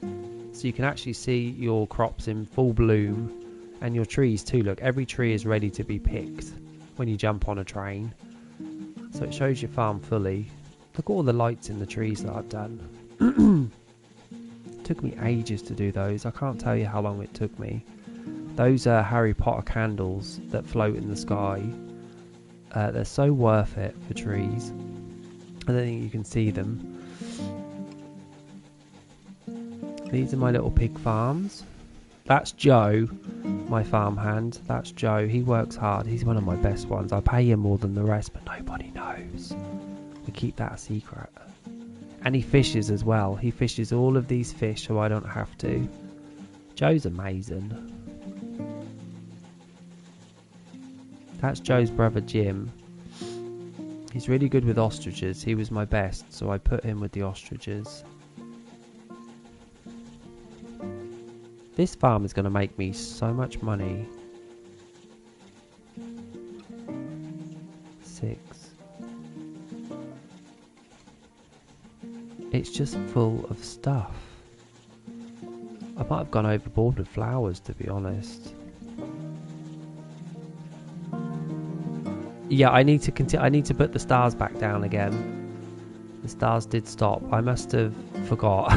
So you can actually see your crops in full bloom and your trees too. Look, every tree is ready to be picked when you jump on a train. So it shows your farm fully. Look at all the lights in the trees that I've done. It took me ages to do those. I can't tell you how long it took me. Those are Harry Potter candles that float in the sky. They're so worth it for trees. I don't think you can see them. These are my little pig farms. That's Joe, my farmhand. That's Joe. He works hard. He's one of my best ones. I pay him more than the rest, but nobody knows. We keep that a secret. And he fishes as well. He fishes all of these fish so I don't have to. Joe's amazing. That's Joe's brother Jim. He's really good with ostriches. He was my best, so I put him with the ostriches. This farm is going to make me so much money. 6. It's just full of stuff. I might have gone overboard with flowers, to be honest. Yeah, I need to continue. I need to put the stars back down again. The stars did stop. I must have forgot.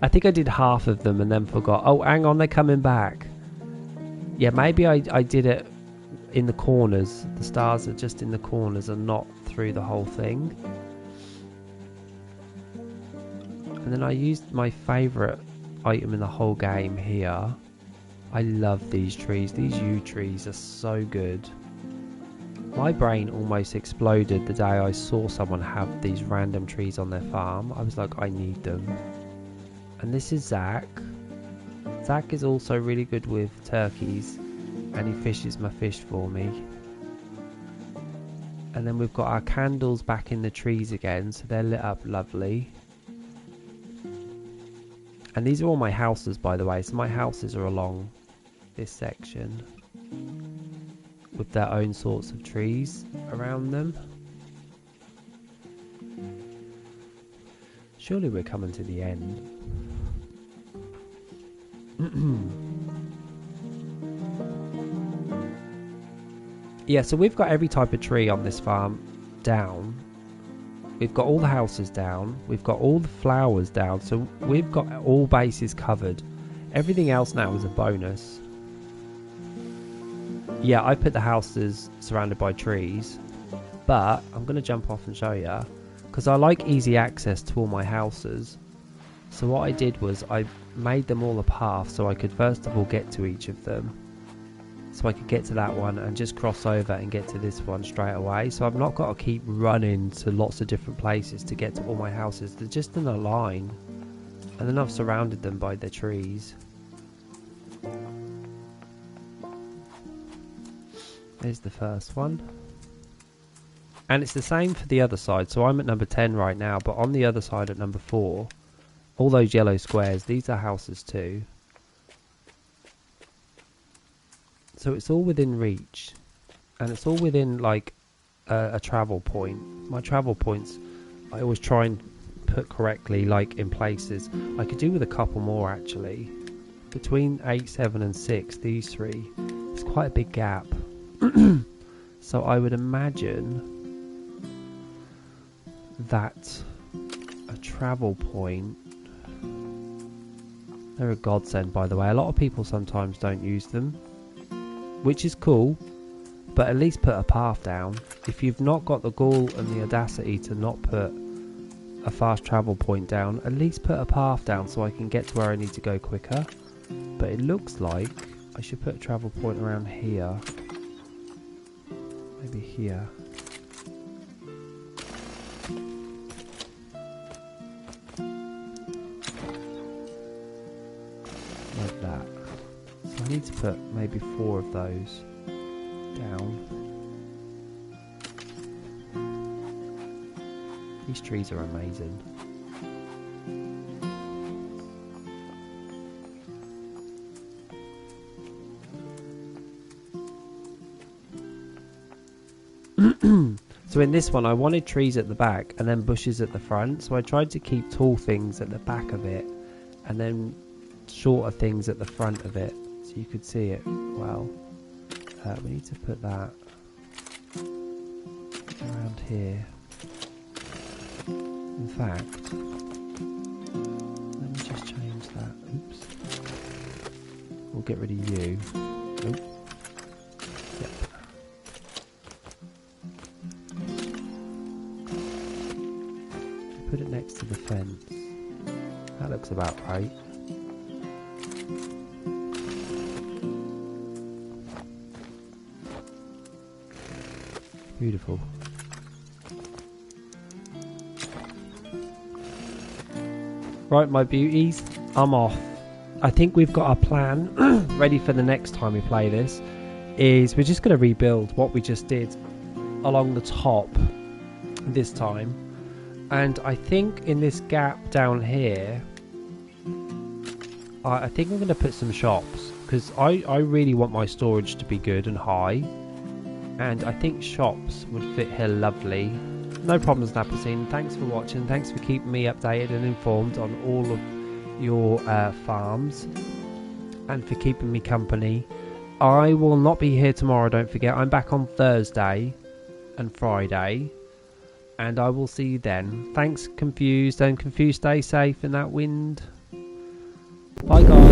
I think I did half of them and then forgot. Oh, hang on, they're coming back. Yeah, maybe I did it in the corners. The stars are just in the corners and not through the whole thing. And then I used my favourite item in the whole game here. I love these trees. These yew trees are so good. My brain almost exploded the day I saw someone have these random trees on their farm. I was like, I need them. And this is Zach. Zach is also really good with turkeys, and he fishes my fish for me. And then we've got our candles back in the trees again, so they're lit up lovely. And these are all my houses, by the way, so my houses are along this section with their own sorts of trees around them. Surely we're coming to the end. Yeah, so we've got every type of tree on this farm down. We've got all the houses down. We've got all the flowers down. So we've got all bases covered. Everything else now is a bonus. Yeah, I put the houses surrounded by trees, but I'm going to jump off and show you because I like easy access to all my houses. So what I did was I made them all a path so I could first of all get to each of them. So I could get to that one and just cross over and get to this one straight away. So I've not got to keep running to lots of different places to get to all my houses. They're just in a line. And then I've surrounded them by the trees. There's the first one. And it's the same for the other side. So I'm at number 10 right now. But on the other side at number 4, all those yellow squares, these are houses too. So it's all within reach, and it's all within like a travel point. My travel points I always try and put correctly, like in places. I could do with a couple more actually. Between 8, 7 and 6, these three, it's quite a big gap. So I would imagine that a travel point, they're a godsend by the way. A lot of people sometimes don't use them, which is cool, but at least put a path down. If you've not got the gall and the audacity to not put a fast travel point down, at least put a path down so I can get to where I need to go quicker. But it looks like I should put a travel point around here. Maybe here. Like that. So I need to put maybe 4 of those down. These trees are amazing. So in this one I wanted trees at the back and then bushes at the front, so I tried to keep tall things at the back of it and then shorter things at the front of it so you could see it well. We need to put that around here. In fact, let me just change that. Oops. We'll get rid of you. Nope. Yep. Put it next to the fence. That looks about right. Beautiful. Right, my beauties, I'm off. I think we've got our plan ready for the next time we play this. Is we're just going to rebuild what we just did along the top this time. And I think in this gap down here, I think I'm going to put some shops. Because I really want my storage to be good and high. And I think shops would fit here lovely. No problems, Napacine. Thanks for watching. Thanks for keeping me updated and informed on all of your farms. And for keeping me company. I will not be here tomorrow, don't forget. I'm back on Thursday and Friday. And I will see you then. Thanks, Confused. And Confused, stay safe in that wind. Bye, guys.